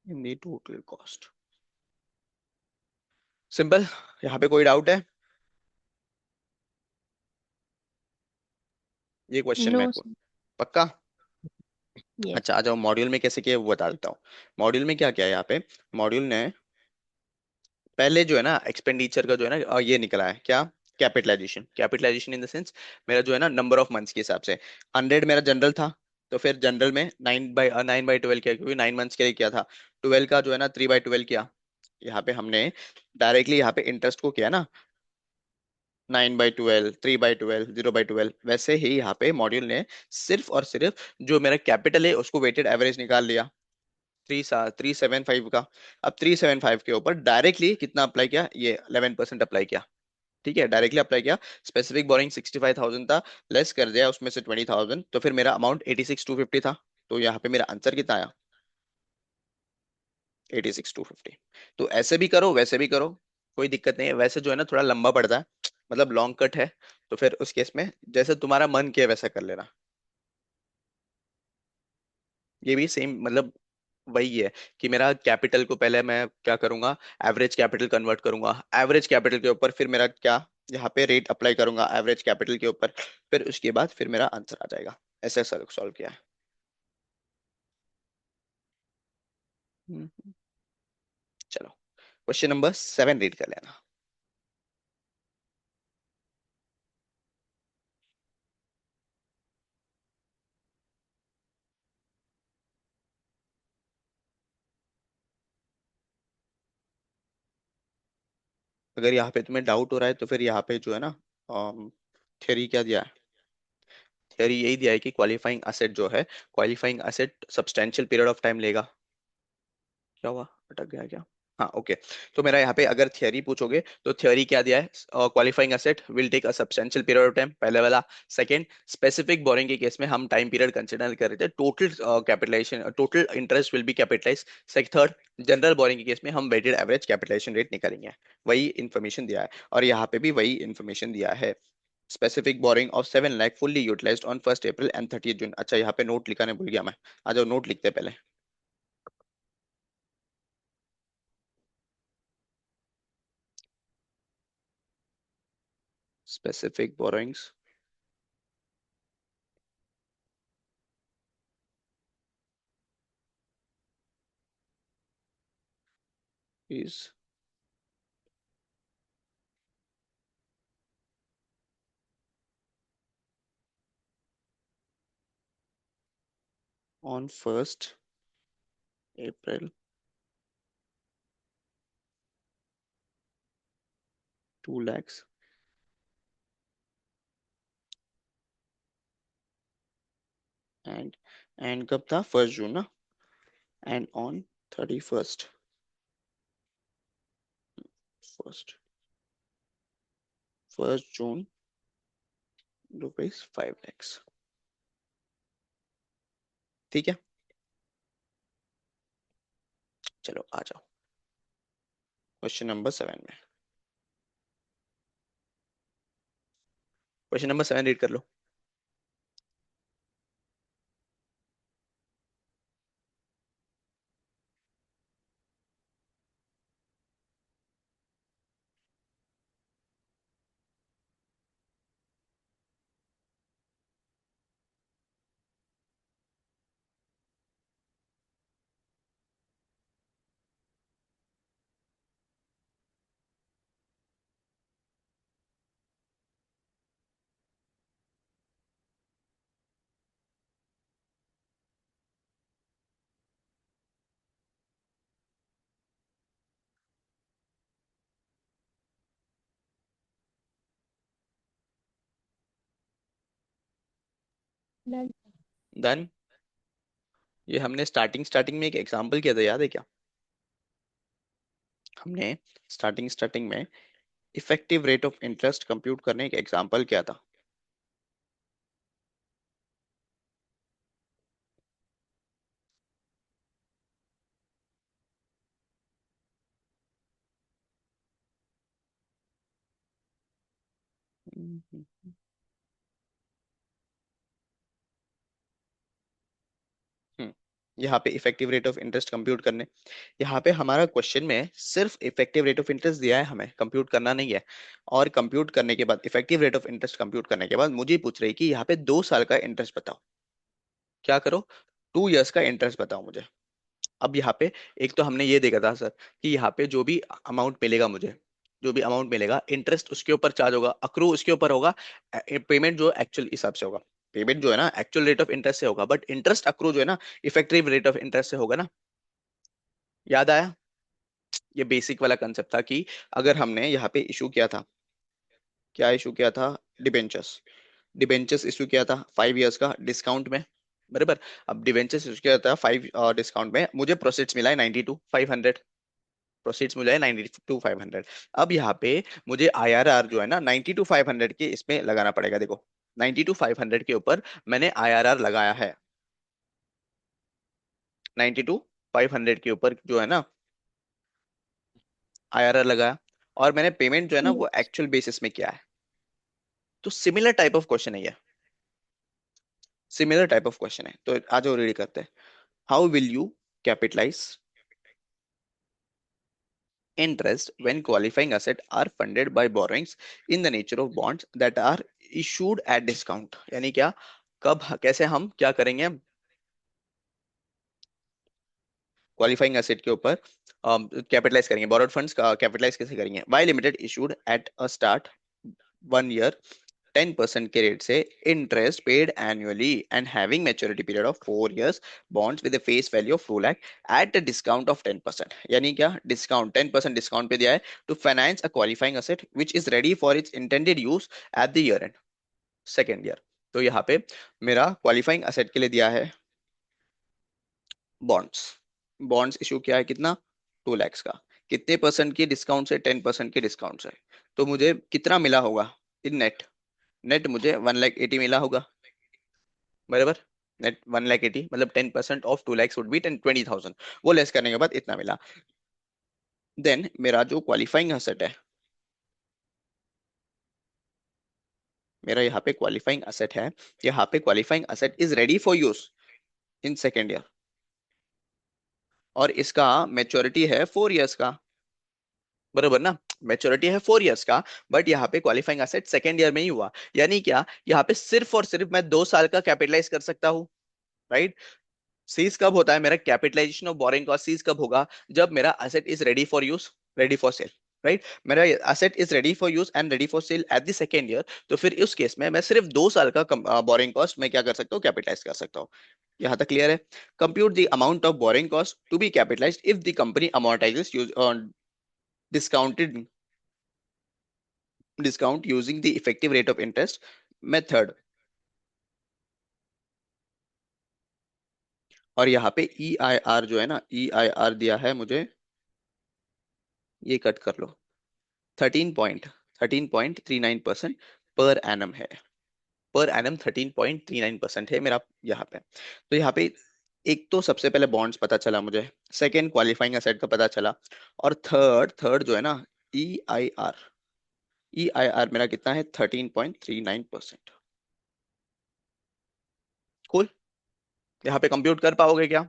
इन दी टोटल कॉस्ट। सिंपल। यहाँ पे कोई डाउट है? ये क्वेश्चन नो में पक्का? यस। अच्छा, आ जाओ मॉड्यूल में कैसे किया है वो बता देता हूँ। मॉड्यूल में क्या किया है यहाँ पे? मॉड्यूल ने पहले जो है ना एक्सपेंडिचर का जो है ना ये निकला है क्या? कैपिटलाइजेशन इन द सेंस, मेरा जो है ना नंबर ऑफ मंथ्स के हिसाब से 100 मेरा जनरल था। तो फिर जनरल में 9/12 किया, क्योंकि 9 मंथ्स के लिए किया था। 12 का जो है ना 3/12 किया। यहाँ पे हमने डायरेक्टली यहाँ पे इंटरेस्ट को किया ना, 9/12, 3/12, 0/12, वैसे ही यहाँ पे मॉड्यूल ने सिर्फ और सिर्फ जो मेरा कैपिटल है उसको वेटेड एवरेज निकाल लिया, 375 का। अब 375 के ऊपर डायरेक्टली कितना अप्लाई किया? ये 11% अप्लाई किया। ठीक है, डायरेक्टली अप्लाई किया। स्पेसिफिक बोरिंग 65,000 था, लेस कर दिया उसमें से 20,000, तो फिर मेरा अमाउंट 86,250 था। तो यहाँ पे मेरा आंसर कितना आया? 86,250। तो ऐसे भी करो वैसे भी करो, कोई दिक्कत नहीं है। वैसे जो है ना थोड़ा लंबा पड़ता है, मतलब लॉन्ग कट है। तो फिर उस केस में जैसे तुम्हारा मन किया वैसा कर लेना। ये भी सेम मतलब वही है कि मेरा कैपिटल को पहले मैं क्या करूंगा, एवरेज कैपिटल कन्वर्ट करूंगा। एवरेज कैपिटल के ऊपर फिर मेरा क्या, यहाँ पे रेट अप्लाई करूंगा एवरेज कैपिटल के ऊपर। फिर उसके बाद फिर मेरा आंसर आ जाएगा। ऐसे सॉल्व किया है। हम्म, चलो। क्वेश्चन नंबर 7 रीड कर लेना। अगर यहाँ पे तुम्हें डाउट हो रहा है तो फिर यहाँ पे जो है ना, थ्योरी क्या दिया है? थ्योरी यही दिया है कि क्वालिफाइंग असेट जो है, qualifying asset substantial period of time लेगा। क्या हुआ, अटक गया क्या? हाँ ओके। तो मेरा यहाँ पे अगर थियरी पूछोगे तो थियरी क्या दिया है? Qualifying asset will take a substantial period of time, पहले वाला। सेकंड, स्पेसिफिक बोरिंग के केस में हम टाइम पीरियड कंसिडर कर रहे थे, total capitalisation, total interest will be capitalise. Third, general borrowing के केस में हम वेटेड एवरेज कैपिटलाइजेशन रेट निकालेंगे। वही इन्फॉर्मेशन दिया है, और यहाँ पे भी वही इन्फॉर्मेशन दिया है। Specific borrowing of 7 lakh fully utilised ऑन 1 अप्रैल एंड 30 जून। अच्छा, यहाँ पे नोट लिखाने भूल गया मैं। आ जाओ, नोट लिखते हैं पहले। Specific borrowings is on 1 April 2 lakhs, and and कब था? 1 जून ना? And on 31st, first 1 June ₹5 lakhs। ठीक है, चलो आ जाओ क्वेश्चन नंबर 7 में। क्वेश्चन नंबर 7 रीड कर लो। डन। देन, ये हमने स्टार्टिंग स्टार्टिंग में एक एग्जांपल किया था, याद है क्या? हमने स्टार्टिंग स्टार्टिंग में effective rate of interest compute करने का एग्जांपल किया था। हम्म यहाँ पे effective rate of interest compute करने, यहाँ पे हमारा क्वेश्चन में सिर्फ इफेक्टिव रेट ऑफ इंटरेस्ट दिया है, हमें कंप्यूट करना नहीं है। और कंप्यूट करने के बाद, effective rate of interest compute करने के बाद मुझे पूछ रही है कि यहाँ पे 2 साल का इंटरेस्ट बताओ। क्या करो? 2 इयर्स का इंटरेस्ट बताओ मुझे। अब यहाँ पे एक तो हमने ये देखा था सर कि यहाँ पे जो भी अमाउंट मिलेगा मुझे, जो भी अमाउंट मिलेगा, इंटरेस्ट उसके ऊपर चार्ज होगा, अक्रू उसके ऊपर होगा, पेमेंट जो एक्चुअल हिसाब से होगा। पेमेंट जो है ना एक्चुअल रेट ऑफ इंटरेस्ट से होगा, बट इंटरेस्ट अक्रू जो है ना इफेक्टिव रेट ऑफ इंटरेस्ट से होगा ना। याद आया? ये बेसिक वाला कंसेप्ट था कि अगर हमने यहाँ पे इशू किया था, क्या इशू किया था? डिबेंचर्स। डिबेंचर्स इशू किया था 5 इयर्स का डिस्काउंट में, बराबर। अब डिबेंचर्स इशू किया था 5 डिस्काउंट में, मुझे प्रोसीड्स मिला है 92,500। प्रोसीड्स मिला है 92,500। अब यहाँ पे मुझे आईआरआर जो है ना 92,500 के इसमें लगाना पड़ेगा। देखो, 92,500 के ऊपर मैंने आईआरआर लगाया है। 92,500 के ऊपर जो है ना आईआरआर लगाया, और मैंने पेमेंट जो है ना वो यस। एक्चुअल बेसिस में किया है। तो सिमिलर टाइप ऑफ क्वेश्चन है ये, सिमिलर टाइप ऑफ क्वेश्चन है। तो आ जाओ रेडी करते हैं। How will you capitalise interest when qualifying assets are funded by borrowings in the nature of bonds that are issued at discount? यानी क्या, कब, कैसे हम क्या करेंगे? क्वालिफाइंग एसेट के ऊपर कैपिटलाइज करेंगे, बोरोड फंड्स का कैपिटलाइज कैसे करेंगे? Y limited issued at a start 1 year 10% के रेट से interest paid annually and having maturity period of 4 years bonds with face value of 2 lakh at a discount of 10%। यानी क्या डिस्काउंट? 10% डिस्काउंट पे दिया है to finance a qualifying asset which is ready for its intended use at the year end, second year. तो यहाँ पे मेरा क्वालिफाइंग असेट के लिए दिया है बॉन्ड्स। बॉन्ड्स इशू किया है कितना? 2 lakhs का। कितने परसेंट की डिस्काउंट से? 10% के डिस्काउंट से। तो मुझे कितना मिला होगा इन नेट? नेट मुझे 1,80,000 मिला होगा, बराबर। नेट 1,80,000 मतलब 10% ऑफ 2 lakhs वुड बी 20,000। वो लेस करने के बाद इतना मिला। देन मेरा जो क्वालिफाइंग असेट है, मेरा यहाँ पे क्वालिफाइंग असेट है, यहाँ पे qualifying asset is ready for use in second year, और इसका मेच्योरिटी है 4 years का, बरोबर ना? मेच्योरिटी है 4 years का, बट यहाँ पे क्वालिफाइंग असेट सेकेंड ईयर में ही हुआ। यानी क्या, यहाँ पे सिर्फ और सिर्फ मैं 2 साल का कैपिटलाइज कर सकता हूँ, राइट? सीज कब होता है मेरा capitalisation of borrowing cost? Cease कब होगा? जब मेरा asset is ready for use, ready for sale, right? मेरा asset is ready for use and ready for sale at the second year. तो फिर उस केस में मैं सिर्फ 2 साल का बोरिंग कॉस्ट मैं क्या कर सकता हूँ? कैपिटलाइज कर सकता हूँ। यहाँ तक क्लियर है? Compute the amount of borrowing cost to be capitalised if the company amortises use discounted discount using the effective rate of interest method. और यहाँ पे ई आई आर जो है ना, ई आई आर दिया है मुझे, ये कट कर लो। 13.39% पर एनम है। पर एनम 13.39% है मेरा यहाँ पे। तो यहाँ पे एक तो सबसे पहले बॉन्ड्स पता चला मुझे, सेकंड क्वालिफाइंग असेट का पता चला, और थर्ड थर्ड जो है ना, ई I R, E I R मेरा कितना है? 13.39%। कूल। यहाँ पे कंप्यूट कर पाओगे क्या?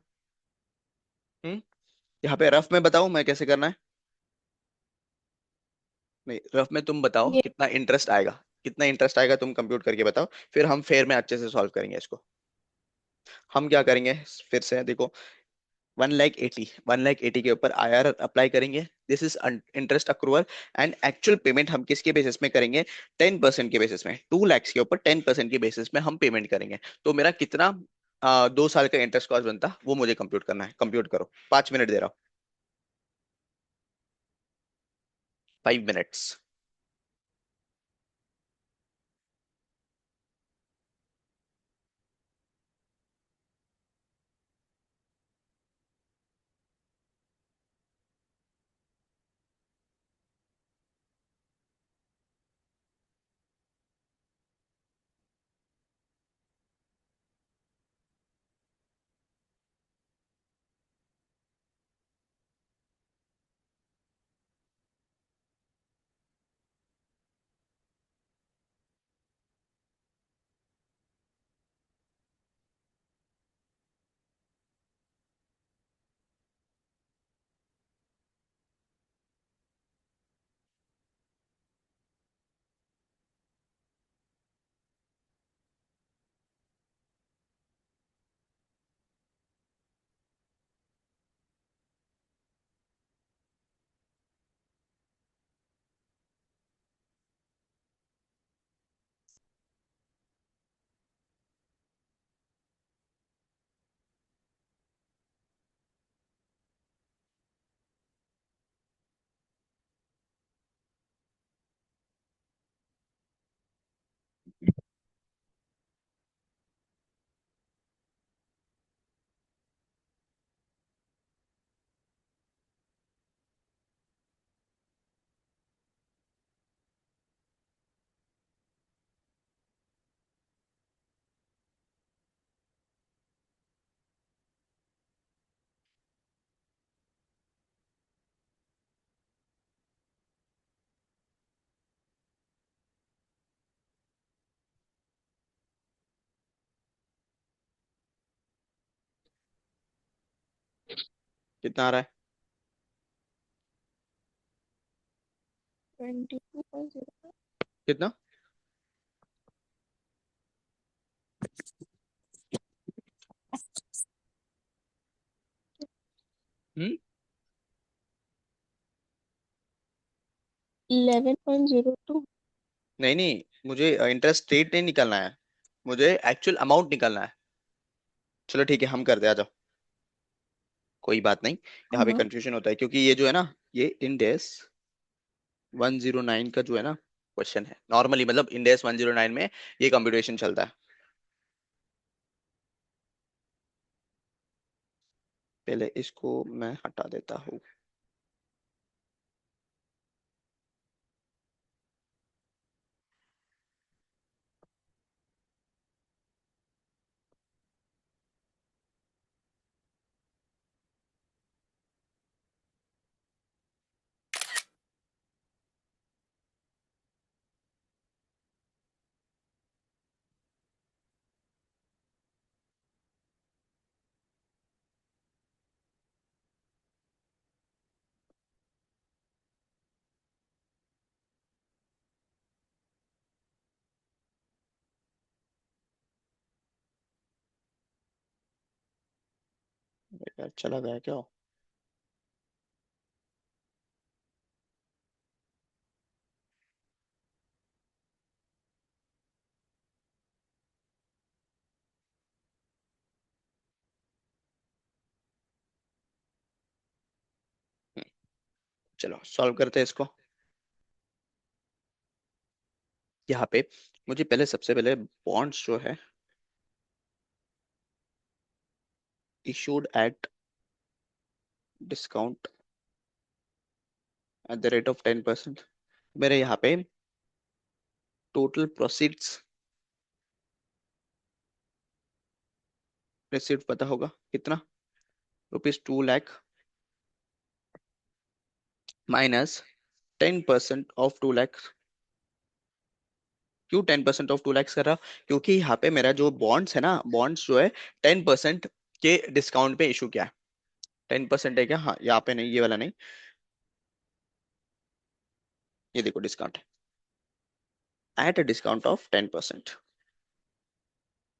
हम्म। यहाँ पे रफ में बताओ मैं कैसे करना है? नहीं, रफ में तुम बताओ ये कितना इंटरेस्ट आएगा, कितना इंटरेस्ट आएगा तुम कंप्यूट करके बताओ, फिर हम फेयर में अच्छे से सॉल्व करेंगे इसको। हम क्या करेंगे? फिर से देखो, 1,80,000 के ऊपर IRR अप्लाई करेंगे। This is interest accrual, and actual payment हम किसके बेसिस में करेंगे? 10% के बेसिस में। 2 lakhs के ऊपर 10% के बेसिस में हम पेमेंट करेंगे। तो मेरा कितना 2 साल का इंटरेस्ट कॉस्ट बनता, वो मुझे कंप्यूट करना है। कंप्यूट करो, 5 मिनट दे रहा हूँ। 5 मिनट्स। कितना आ रहा है? 22.0। कितना? हम्म। 11.02। नहीं नहीं, मुझे इंटरेस्ट रेट नहीं निकालना है, मुझे एक्चुअल अमाउंट निकालना है। चलो ठीक है, हम कर दे, आ जाओ। कोई बात नहीं, यहाँ पे हाँ। कंफ्यूजन होता है क्योंकि ये जो है ना, ये इंडेस 109 का जो है ना क्वेश्चन है, नॉर्मली मतलब इंडेस 109 में ये कंप्यूटेशन चलता है। पहले इसको मैं हटा देता हूँ। यार चला गया क्या? हम्म, चलो सॉल्व करते हैं इसको। यहाँ पे मुझे पहले, सबसे पहले बॉन्ड्स जो है issued at discount at the rate of 10%, मेरे यहाँ पे टोटल प्रोसीड्स, रिसीट पता होगा कितना, ₹2 लाख माइनस 10% ऑफ 2 लाख। क्यों 10% ऑफ 2 लाख कर रहा? क्योंकि यहाँ पे मेरा जो बॉन्ड्स है ना, बॉन्ड्स जो है 10% के डिस्काउंट पे इशू किया है। 10% है क्या? हाँ, यहाँ पे नहीं, ये वाला नहीं, ये देखो डिस्काउंट है eight a discount of 10%।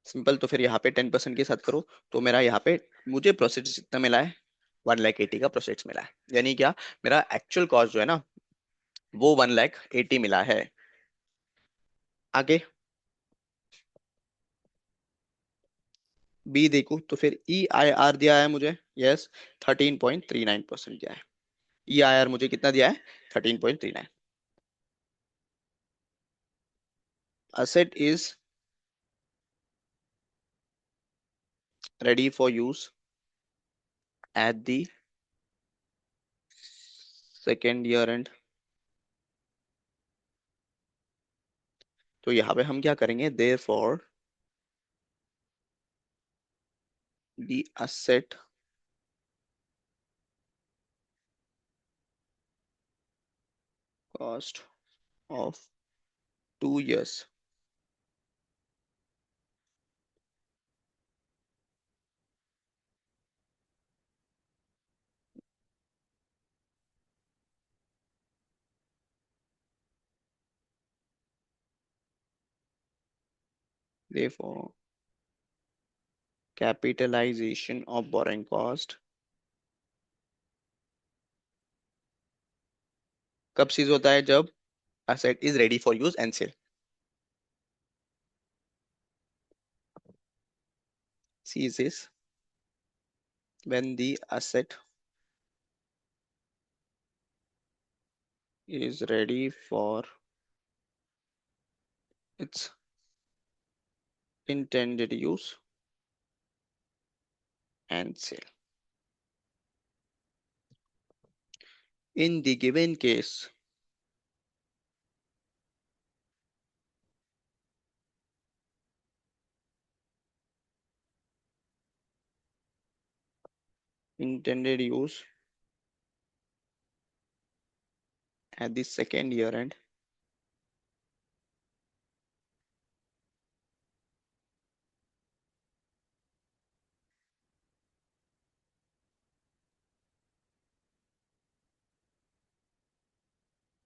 Simple, तो फिर यहाँ पे 10% के साथ करो, तो मेरा यहाँ पे मुझे प्रोसेस कितना मिला है, 1 लाख 80 का प्रोसेस मिला है। यानी क्या, मेरा एक्चुअल कॉस्ट जो है ना वो 1 लाख 80 मिला है। आगे बी देखो तो फिर EIR दिया है मुझे, यस, 13.39% दिया है। EIR मुझे कितना दिया है? 13.39। asset is ready for use at the second year end। तो यहाँ पे हम क्या करेंगे, therefore the asset cost of 2 years therefore capitalization of borrowing cost कब सीज होता है? जब asset is ready for use and sale। ceases when the asset is ready for its intended use and sale। In the given case, intended use at the second year end,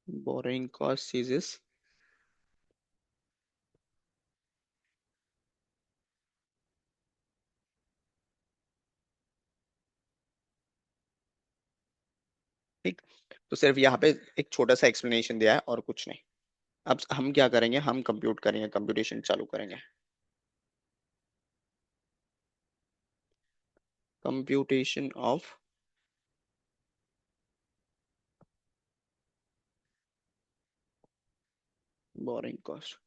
borrowing cost ceases ठीक। तो सिर्फ यहाँ पे एक छोटा सा एक्सप्लेनेशन दिया है और कुछ नहीं। अब हम क्या करेंगे, हम कंप्यूट करेंगे, कंप्यूटेशन चालू करेंगे। Computation of borrowing cost.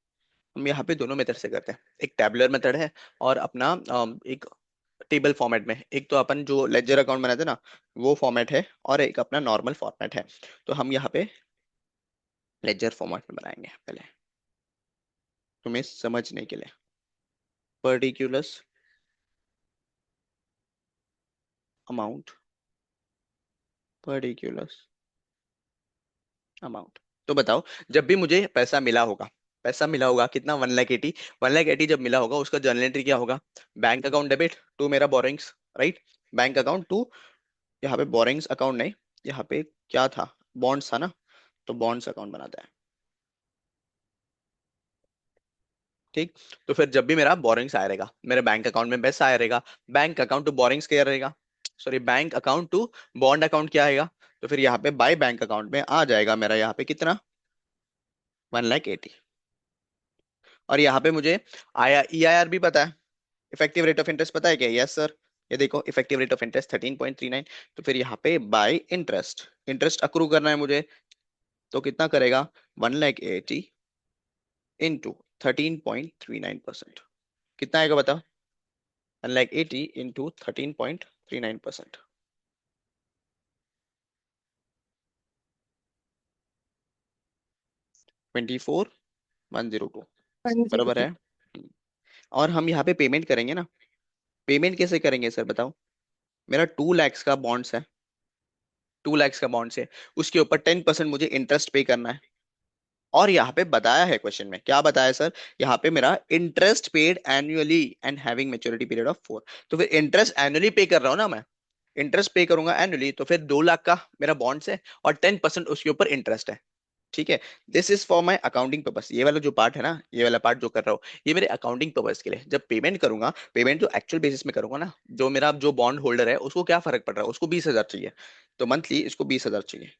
हम यहाँ पे दोनों मेथड से करते हैं, एक टैबुलर मेथड है और अपना एक टेबल फॉर्मेट में। एक तो अपन जो लेजर अकाउंट बनाते हैं ना, वो फॉर्मेट है, और एक अपना नॉर्मल फॉर्मेट है। तो हम यहाँ पे लेजर फॉर्मेट में बनाएंगे पहले, तुम्हें समझने के लिए। Particular amount, particular amount. तो बताओ, जब भी मुझे पैसा मिला होगा, पैसा मिला होगा कितना, 1,80,000। 1,80,000 जब मिला होगा, उसका जर्नल एंट्री क्या होगा? बैंक अकाउंट डेबिट टू मेरा borrowings, right. Bank account to, यहाँ पे बोरिंग्स अकाउंट नहीं, यहाँ पे क्या था, बॉन्ड्स था ना, तो बॉन्ड्स अकाउंट बनाता है। ठीक। तो फिर जब भी मेरा बोरिंग्स आया रहेगा, मेरे बैंक अकाउंट में पैसा आया रहेगा, बैंक अकाउंट टू बोरिंग्स क्या रहेगा, sorry bank account to bond account क्या आएगा? तो फिर यहाँ पे बाय बैंक अकाउंट में आ जाएगा मेरा यहाँ पे कितना, 1,80,000। और यहाँ पे मुझे आया EIR भी पता है, इफेक्टिव रेट ऑफ इंटरेस्ट पता है क्या? Yes sir. ये देखो इफेक्टिव रेट ऑफ इंटरेस्ट 13.39। तो फिर यहाँ पे बाय इंटरेस्ट, इंटरेस्ट अक्रू करना है मुझे, तो कितना करेगा, 1,80,000 इंटू 13.39%। कितना आएगा बताओ? 1,80,000 इंटू 13.39%। 24,102 बराबर 102। है। और हम यहाँ पे पेमेंट करेंगे ना, पेमेंट कैसे करेंगे सर बताओ? मेरा 2 lakhs का बॉन्ड्स है, 2 lakhs का बॉन्ड्स है, उसके ऊपर 10% मुझे इंटरेस्ट पे करना है। और यहाँ पे बताया है क्वेश्चन में, क्या बताया सर? यहाँ पे मेरा interest paid annually and having maturity period of 4। तो फिर इंटरेस्ट एनुअली पे कर रहा हूँ ना मैं, इंटरेस्ट पे करूंगा एनुअली, तो फिर 2 लाख का मेरा बॉन्ड्स है और 10% उसके ऊपर इंटरेस्ट है। ठीक है। This is for my accounting purpose. ये वाला जो पार्ट है ना, ये वाला पार्ट जो कर रहा हूँ, ये मेरे अकाउंटिंग पर्पस के लिए। जब पेमेंट करूंगा, पेमेंट जो एक्चुअल बेसिस में करूंगा ना, जो मेरा जो बॉन्ड होल्डर है उसको क्या फर्क पड़ रहा है, उसको 20,000 चाहिए, तो मंथली इसको 20,000 चाहिए।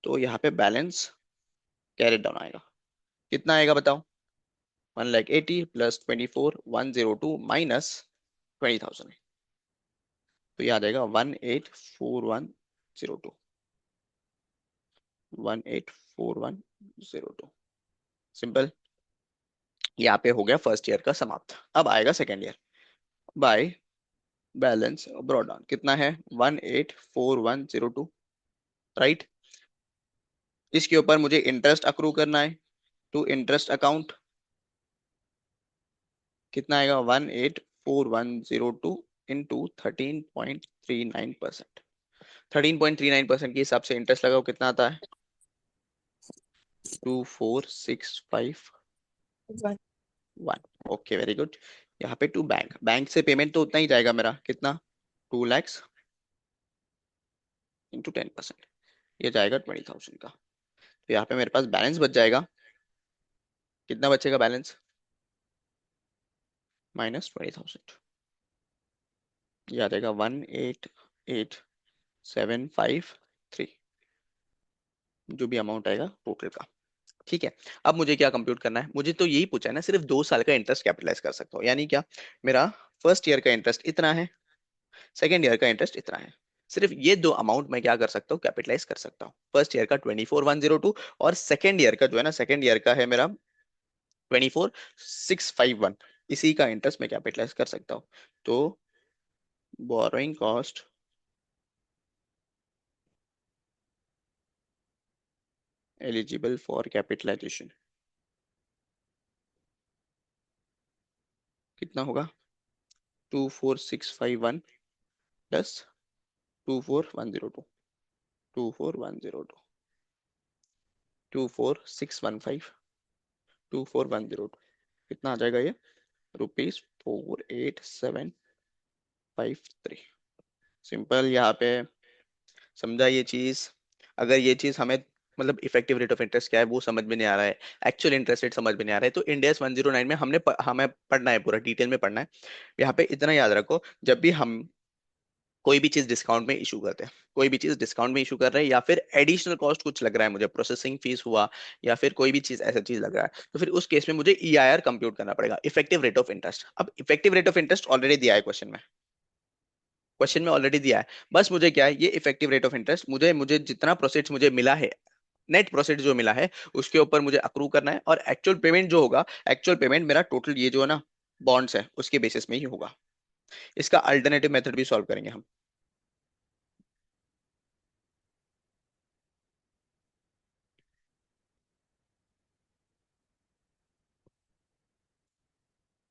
तो यहाँ पे बैलेंस कैरेट डाउन आएगा। कितना आएगा बताओ? 1,80,000 प्लस 24,102 माइनस 20,000। तो ये आ जाएगा 1,841,02। 1,841,02। सिंपल। यहाँ पे हो गया फर्स्ट ईयर का समाप्त। अब आएगा second year. By balance brought down कितना है, 1,841,02, राइट। इसके ऊपर मुझे इंटरेस्ट अक्रू करना है, टू इंटरेस्ट अकाउंट। कितना आएगा, 1,841,02 इंटू 13.39%। 13.39% के हिसाब से इंटरेस्ट लगाओ, कितना आता है? 24,651। Okay very good. यहाँ पे टू बैंक, बैंक से पेमेंट तो उतना ही जाएगा मेरा, कितना, 2 lakhs इंटू 10%, ये जाएगा 20,000 का। तो यहाँ पे मेरे पास बैलेंस बच जाएगा, कितना बचेगा बैलेंस, -20,000। ये आ जाएगा 1,88,753, जो भी अमाउंट आएगा टोटल का। ठीक है। अब मुझे क्या कंप्यूट करना है, मुझे तो यही पूछा है ना, सिर्फ 2 साल का इंटरेस्ट कैपिटलाइज कर सकता हूँ, यानी क्या, मेरा फर्स्ट ईयर का इंटरेस्ट इतना है, सेकेंड ईयर का इंटरेस्ट इतना है। सिर्फ ये दो अमाउंट मैं क्या कर सकता हूँ, कैपिटलाइज कर सकता हूँ। फर्स्ट ईयर का 24,102, और सेकेंड ईयर का जो है ना, सेकेंड ईयर का है मेरा 24,651। इसी का इंटरेस्ट मैं कैपिटलाइज कर सकता हूँ। तो borrowing cost eligible for capitalisation कितना होगा, 24,651 प्लस 24,102, 24,102, 24,615, 24,102, कितना आ जाएगा ये, ₹48,753। सिंपल। यहाँ पे समझा ये चीज? अगर ये चीज हमें, मतलब इफेक्टिव रेट ऑफ इंटरेस्ट क्या है वो समझ में नहीं आ रहा है, एक्चुअल इंटरेस्ट रेट समझ में नहीं आ रहा है, तो इंडियस 109 में हमें पढ़ना है, पूरा डिटेल में पढ़ना है। यहाँ पे इतना याद रखो, जब भी हम कोई भी चीज डिस्काउंट में इशू करते हैं, कोई भी चीज डिस्काउंट में इशू कर रहे हैं, या फिर एडिशनल कॉस्ट कुछ लग रहा है मुझे, प्रोसेसिंग फीस हुआ, या फिर कोई भी चीज ऐसा चीज लग रहा है, तो फिर उस केस में मुझे ईआईआर कंप्यूट करना पड़ेगा, इफेक्टिव रेट ऑफ इंटरेस्ट। अब effective rate of interest already दिया है क्वेश्चन में, क्वेश्चन में ऑलरेडी दिया है। बस मुझे क्या है, ये इफेक्टिव रेट ऑफ इंटरेस्ट मुझे मुझे जितना प्रोसेस मुझे मिला है, नेट प्रोसेस जो मिला है, उसके ऊपर मुझे अक्रू करना है, और एक्चुअल पेमेंट जो होगा, एक्चुअल पेमेंट मेरा टोटल ये जो है ना बॉन्ड्स है उसके बेसिस में ही होगा। इसका अल्टरनेटिव मेथड भी सॉल्व करेंगे हम।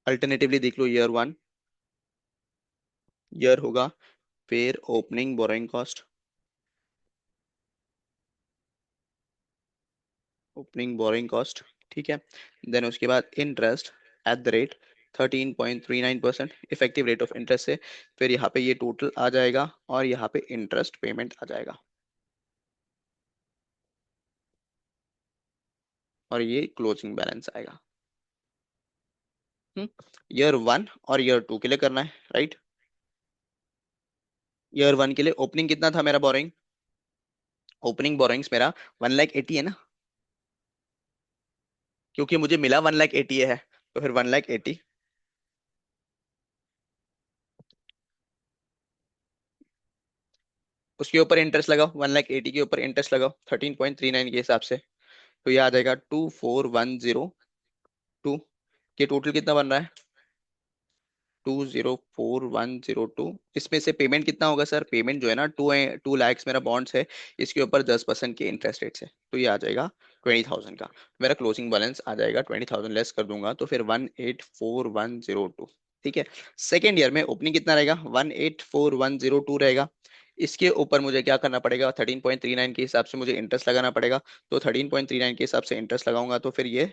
अल्टरनेटिवली देख लो, ईयर वन, ईयर होगा, फिर opening borrowing cost, opening borrowing cost, ठीक है। देन उसके बाद interest at the rate 13.39%, effective rate of interest से, फिर यहाँ पे ये टोटल आ जाएगा, और यहाँ पे इंटरेस्ट पेमेंट आ जाएगा, और ये क्लोजिंग बैलेंस आएगा। ईयर वन और ईयर टू के लिए करना है, राइट। ईयर वन के लिए ओपनिंग कितना था मेरा बोरोइंग, ओपनिंग बोरोइंग्स मेरा 1,80,000 है ना, क्योंकि मुझे मिला 1,80,000 है, तो फिर 1,80,000, उसके ऊपर इंटरेस्ट लगाओ, 1,80,000 के ऊपर इंटरेस्ट लगाओ 13.39 के हिसाब से, तो ये आ जाएगा 24,102। के टोटल कितना बन रहा है, 204,102। इसमें से पेमेंट कितना होगा सर, पेमेंट जो है ना 2 लैक्स मेरा बॉन्ड्स है, इसके ऊपर 10% के इंटरेस्ट रेट से, तो ये आ जाएगा 20,000 का। मेरा क्लोजिंग बैलेंस आ जाएगा 20,000, लेस कर दूंगा तो फिर 184,102। ठीक है। सेकेंड ईयर में ओपनिंग कितना रहेगा, 184,102 रहेगा। इसके ऊपर मुझे क्या करना पड़ेगा, 13.39 के हिसाब से मुझे इंटरेस्ट लगाना पड़ेगा, तो 13.39 के हिसाब से इंटरेस्ट लगाऊंगा तो फिर ये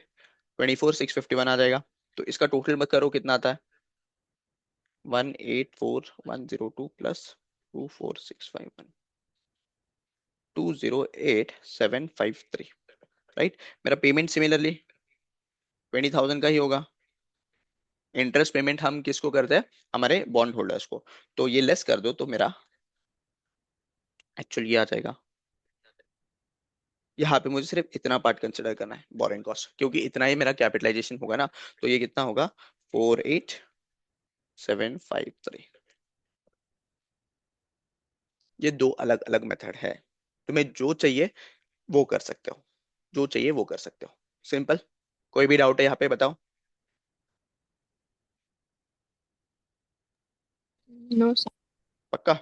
24,651 आ जाएगा। तो इसका टोटल मत करो कितना आता है, 184,102 प्लस 24,651, 208,753, राइट। मेरा पेमेंट सिमिलरली 20,000 का ही होगा। इंटरेस्ट पेमेंट हम किसको करते हैं, हमारे बॉन्ड होल्डर्स को, तो ये लेस कर दो तो मेरा एक्चुअली ये आ जाएगा। यहाँ पे मुझे सिर्फ इतना पार्ट कंसिडर करना है, बोरिंग कॉस्ट, क्योंकि इतना ही मेरा कैपिटलाइजेशन होगा ना, तो ये कितना होगा, 48,753। ये दो अलग अलग मेथड है, तुम्हें जो चाहिए वो कर सकते हो, जो चाहिए वो कर सकते हो, सिंपल। कोई भी डाउट है यहाँ पे बताओ। No sir. पक्का।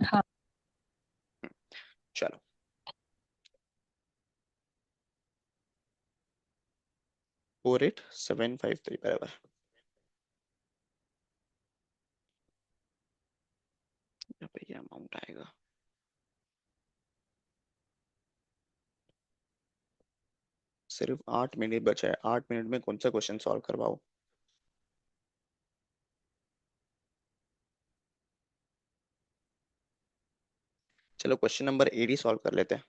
हाँ। चलो, 48,753 बराबर, यहाँ पे ये अमाउंट आएगा। सिर्फ 8 मिनट बचा है, 8 मिनट में कौन सा क्वेश्चन सॉल्व करवाओ। चलो क्वेश्चन नंबर 8 ही सॉल्व कर लेते हैं,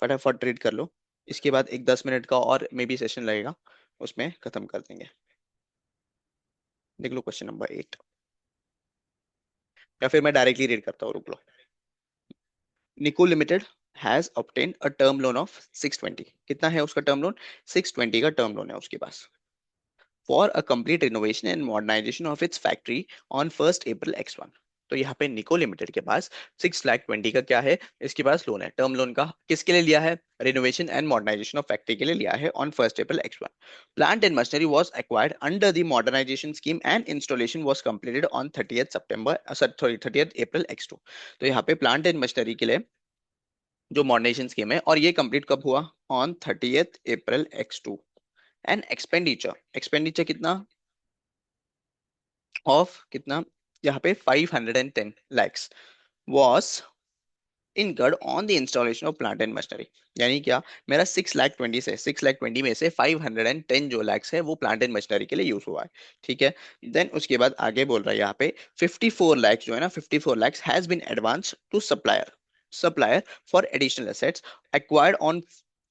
फटाफट रीड कर लो। इसके बाद एक 10 मिनट का और मे बी सेशन लगेगा, उसमें खत्म कर देंगे। देख लो क्वेश्चन नंबर 8, या फिर मैं डायरेक्टली रीड करता हूँ, रुक लो। निको limited has obtained a term loan of 620, कितना है उसका टर्म लोन, 620 का टर्म लोन है उसके पास, for a complete renovation and modernisation of its factory on 1 April X1। तो यहाँ पे निको लिमिटेड के पास 6,20,000 का क्या है, इसके पास लोन है, टर्म लोन का, किसके लिए लिया है, renovation and modernisation of factory के लिए लिया है, on 1 April X1। Plant and machinery was acquired under the modernisation scheme and installation was completed on 30th April X2। तो यहाँ पे प्लांट एंड मशीनरी के लिए जो मॉडर्नाइजेशन स्कीम है, और ये कंप्लीट कब हुआ, on 30th April X2। And expenditure, expenditure कितना, ऑफ कितना, यहाँ पे 510 lakhs was incurred on the installation of plant and machinery। यानी क्या, मेरा 6,20,000 से 6,20,000 में से 510 जो लैक्स है वो प्लांट एंड मशीनरी के लिए यूज हुआ है। ठीक है। देन उसके बाद आगे बोल रहा है यहाँ पे 54 lakhs जो है ना, 54 lakhs has been advance to supplier, supplier for additional assets acquired on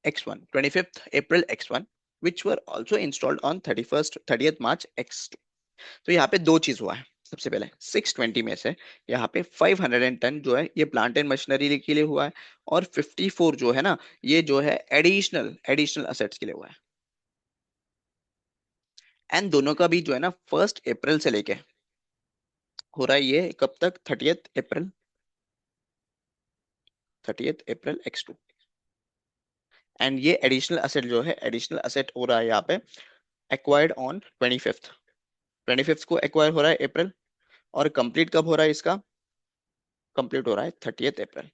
X1 25th April X1 which were also installed on 30th March X2। तो यहाँ पे दो चीज हुआ है, सबसे पहले 620 में से यहाँ पे 510 जो है ये प्लांट एंड मशीनरी के लिए हुआ है, और 54 जो है ना, ये जो है एडिशनल एडिशनल असेट्स के लिए हुआ है। एंड दोनों का भी जो है ना 1 अप्रैल से लेके हो रहा है, ये कब तक, 30 अप्रैल, 30 अप्रैल X2। एंड ये एडिशनल असेट जो है, एडिशनल असेट हो रहा है यहाँ पे एक्वायर्ड ऑन 25th, 25th को एक्वायर हो रहा है अप्रैल, और कंप्लीट कब हो रहा है इसका, कंप्लीट हो रहा है 30 अप्रैल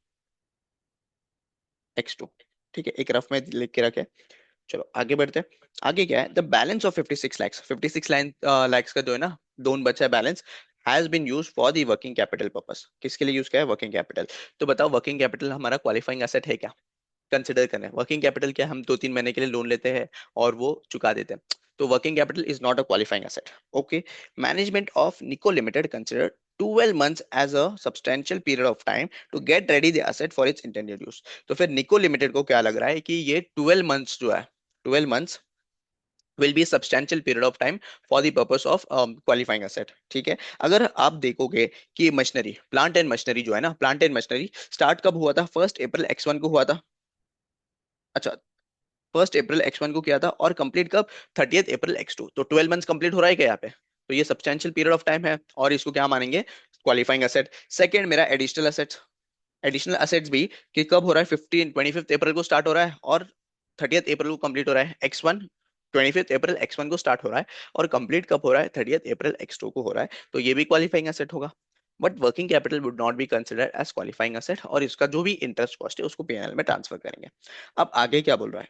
X2। ठीक है, एक रफ में लिख के रखे। चलो आगे बढ़ते हैं। आगे क्या है, the balance of 56 lakhs, 56 lakhs का जो है ना लोन बचा है balance, has been use for the working capital purpose. किसके लिए यूज किया है, वर्किंग कैपिटल। तो बताओ वर्किंग कैपिटल हमारा क्वालिफाइंग एसेट है क्या, कंसिडर करें। वर्किंग कैपिटल क्या, हम 2-3 महीने के लिए लोन लेते हैं और वो चुका देते हैं, तो working capital is not a qualifying asset. Okay, management of निको limited consider 12 months as a substantial period of time to get ready the asset for its intended use। तो फिर निको लिमिटेड को क्या लग रहा है कि ये 12 months जो है, 12 months will be a substantial period of time for the purpose of qualifying asset। ठीक है, अगर आप देखोगे कि मशीनरी, प्लांट एंड मशीनरी जो है ना, प्लांट एंड मशीनरी स्टार्ट कब हुआ था, 1 अप्रैल X1 को हुआ था। अच्छा, 1 अप्रैल X1 को किया था, और कंप्लीट कब, 30th अप्रैल X2। तो 12 मंथ्स कंप्लीट हो रहा है क्या यहाँ पे, तो ये सब्सटेंशियल पीरियड ऑफ टाइम है, और इसको क्या मानेंगे, क्वालिफाइंग एसेट। सेकंड मेरा एडिशनल एसेट्स, एडिशनल एसेट्स भी कि कब हो रहा है, 25th अप्रैल को स्टार्ट हो रहा है, और 30th अप्रैल को कंप्लीट हो रहा है X1। 25th अप्रैल X1 को स्टार्ट हो रहा है, और कंप्लीट कब हो रहा है, 30th अप्रैल X2 को हो रहा है, तो ये भी क्वालिफाइंग एसेट होगा। But working capital would not be considered as qualifying asset, और इसका जो भी इंटरेस्ट कॉस्ट है उसको पीएनएल में ट्रांसफर करेंगे। अब आगे क्या बोल रहा है,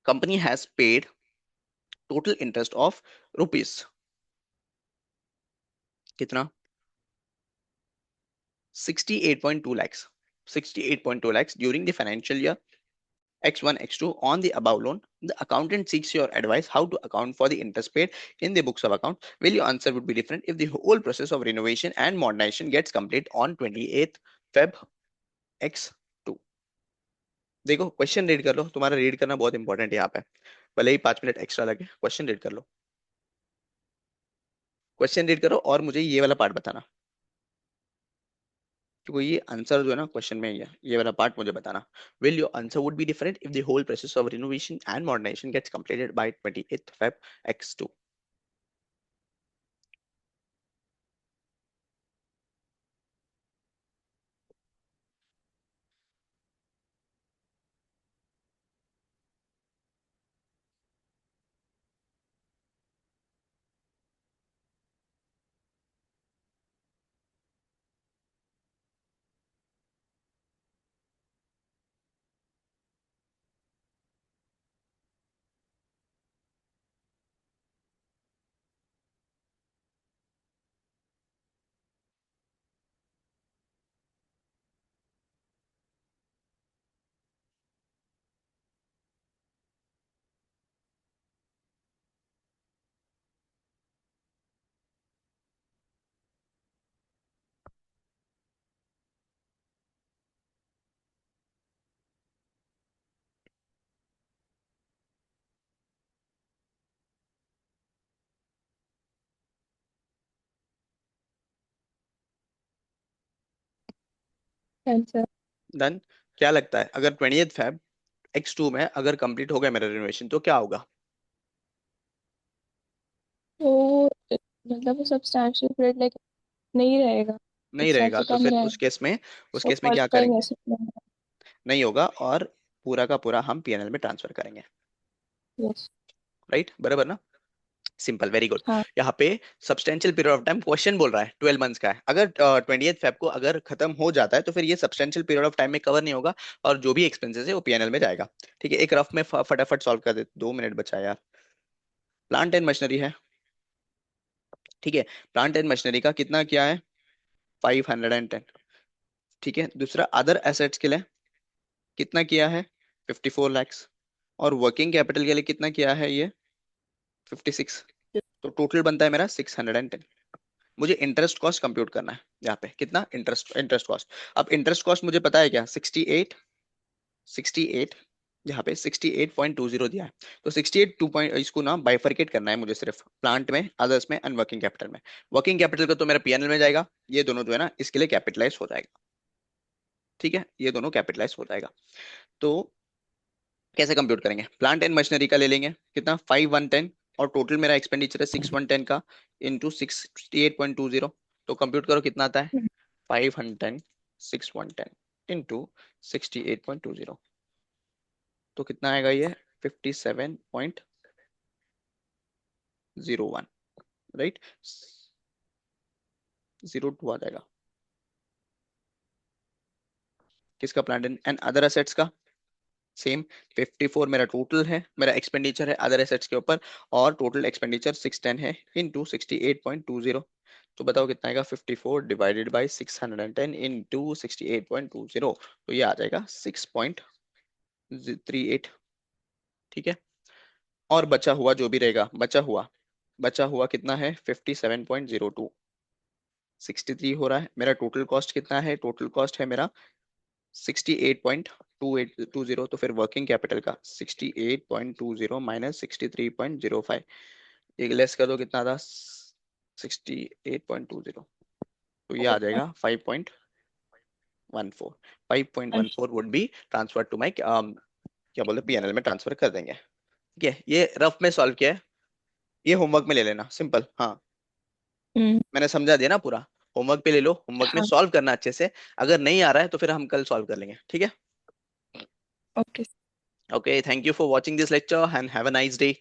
company has paid total interest of rupees कितना, 68.2 lakhs, 68.2 lakhs during the financial year X1 X2 on the above loan. The accountant seeks your advice how to account for the interest paid in the books of account. Will your answer would be different if the whole process of renovation and modernization gets complete on 28th Feb X2। देखो क्वेश्चन रीड कर लो, तुम्हारा रीड करना बहुत इंपॉर्टेंट है यहाँ पे, भले ही 5 मिनट एक्स्ट्रा लगे, क्वेश्चन रीड कर लो। क्वेश्चन रीड करो और मुझे ये वाला पार्ट बताना, क्योंकि ये आंसर जो है ना क्वेश्चन में ही है, ये वाला पार्ट मुझे बताना। Will your answer would be different if the whole process of renovation and modernisation gets completed by 28th Feb X2। Answer. Done. क्या लगता है अगर 20th Feb X2 में अगर कंप्लीट हो गया मेरा रिनोवेशन तो क्या होगा। तो मतलब वो सब्सटैंशियल पीरियड लाइक नहीं रहेगा, नहीं इतना रहेगा से तो कम फिर उस रहेगा। केस में, उस सो केस में क्या क्वालिफाइंग करेंगे, एसेट में। नहीं होगा, और पूरा का पूरा हम पीएनएल में ट्रांसफर करेंगे। यस। राइट, बराबर ना, सिंपल, वेरी गुड। हाँ। यहाँ पे substantial period of time question बोल रहा है 12 मंथ्स का है, अगर 20th Feb को अगर खत्म हो जाता है तो फिर ये सब्सटेंशियल पीरियड ऑफ टाइम में कवर नहीं होगा, और जो भी एक्सपेंसेस है वो पीएनएल में जाएगा। ठीक है, एक रफ में फटाफट सॉल्व कर दे, 2 मिनट बचा है यार। प्लांट एंड मशीनरी है, ठीक है, प्लांट एंड मशीनरी का कितना किया है, 510। ठीक है, दूसरा अदर एसेट्स के लिए कितना किया है, 54 lakhs, और वर्किंग कैपिटल के लिए कितना किया है ये, 56। तो टोटल बनता है मेरा 610। मुझे इंटरेस्ट कॉस्ट कंप्यूट करना है यहाँ पे, कितना इंटरेस्ट इंटरेस्ट कॉस्ट। अब इंटरेस्ट कॉस्ट मुझे पता है क्या, 68, 68 यहाँ पे 68.20 दिया है। तो 68 टू पॉइंट, इसको ना बाइफरकेट करना है मुझे, सिर्फ प्लांट में, अदर्स में, एंड वर्किंग कैपिटल में। वर्किंग कैपिटल का तो मेरा पीएनएल में जाएगा, ये दोनों जो है ना इसके लिए कैपिटलाइज हो जाएगा। ठीक है, ये दोनों कैपिटलाइज हो जाएगा। तो कैसे कंप्यूट करेंगे? प्लांट एंड मशीनरी का ले लेंगे, कितना 5110, और टोटल मेरा एक्सपेंडिचर है 6110 का, इंटू 68.20। तो कंप्यूट करो कितना आता है, 510 6110 इंटू 68.20। तो कितना आएगा ये, 57.01, राइट, 02 आ जाएगा। किसका? प्लांट एंड अदर एसेट्स का सेम, 54 मेरा टोटल है, मेरा एक्सपेंडिचर है अदर एसेट्स के ऊपर, और टोटल एक्सपेंडिचर 610 है, इंटू 68.20। तो बताओ कितना आएगा, 54 डिवाइडेड बाई 610 इंटू 68.20। तो ये आ जाएगा 6.38। ठीक है, और बचा हुआ जो भी रहेगा, बचा हुआ कितना है, 57.02। 63 हो रहा है। मेरा टोटल कॉस्ट कितना है, टोटल कॉस्ट है मेरा 68.2820। तो फिर वर्किंग कैपिटल का 68.20 माइनस 63.05, एक लेस कर दो, कितना था, 68.20। तो ये आ जाएगा 5.14। 5.14 would be transfer to my, क्या बोलते, पीएनएल में ट्रांसफर कर देंगे। ठीक है, ये रफ में सॉल्व किया है, ये होमवर्क में ले लेना, सिंपल। हाँ, हम्म। मैंने समझा दिया ना पूरा। होमवर्क पे ले लो, होमवर्क में हाँ। सॉल्व करना अच्छे से। अगर नहीं आ रहा है तो फिर हम कल सॉल्व कर लेंगे, ठीक है? Okay. Okay, thank you for watching this lecture and have a nice day.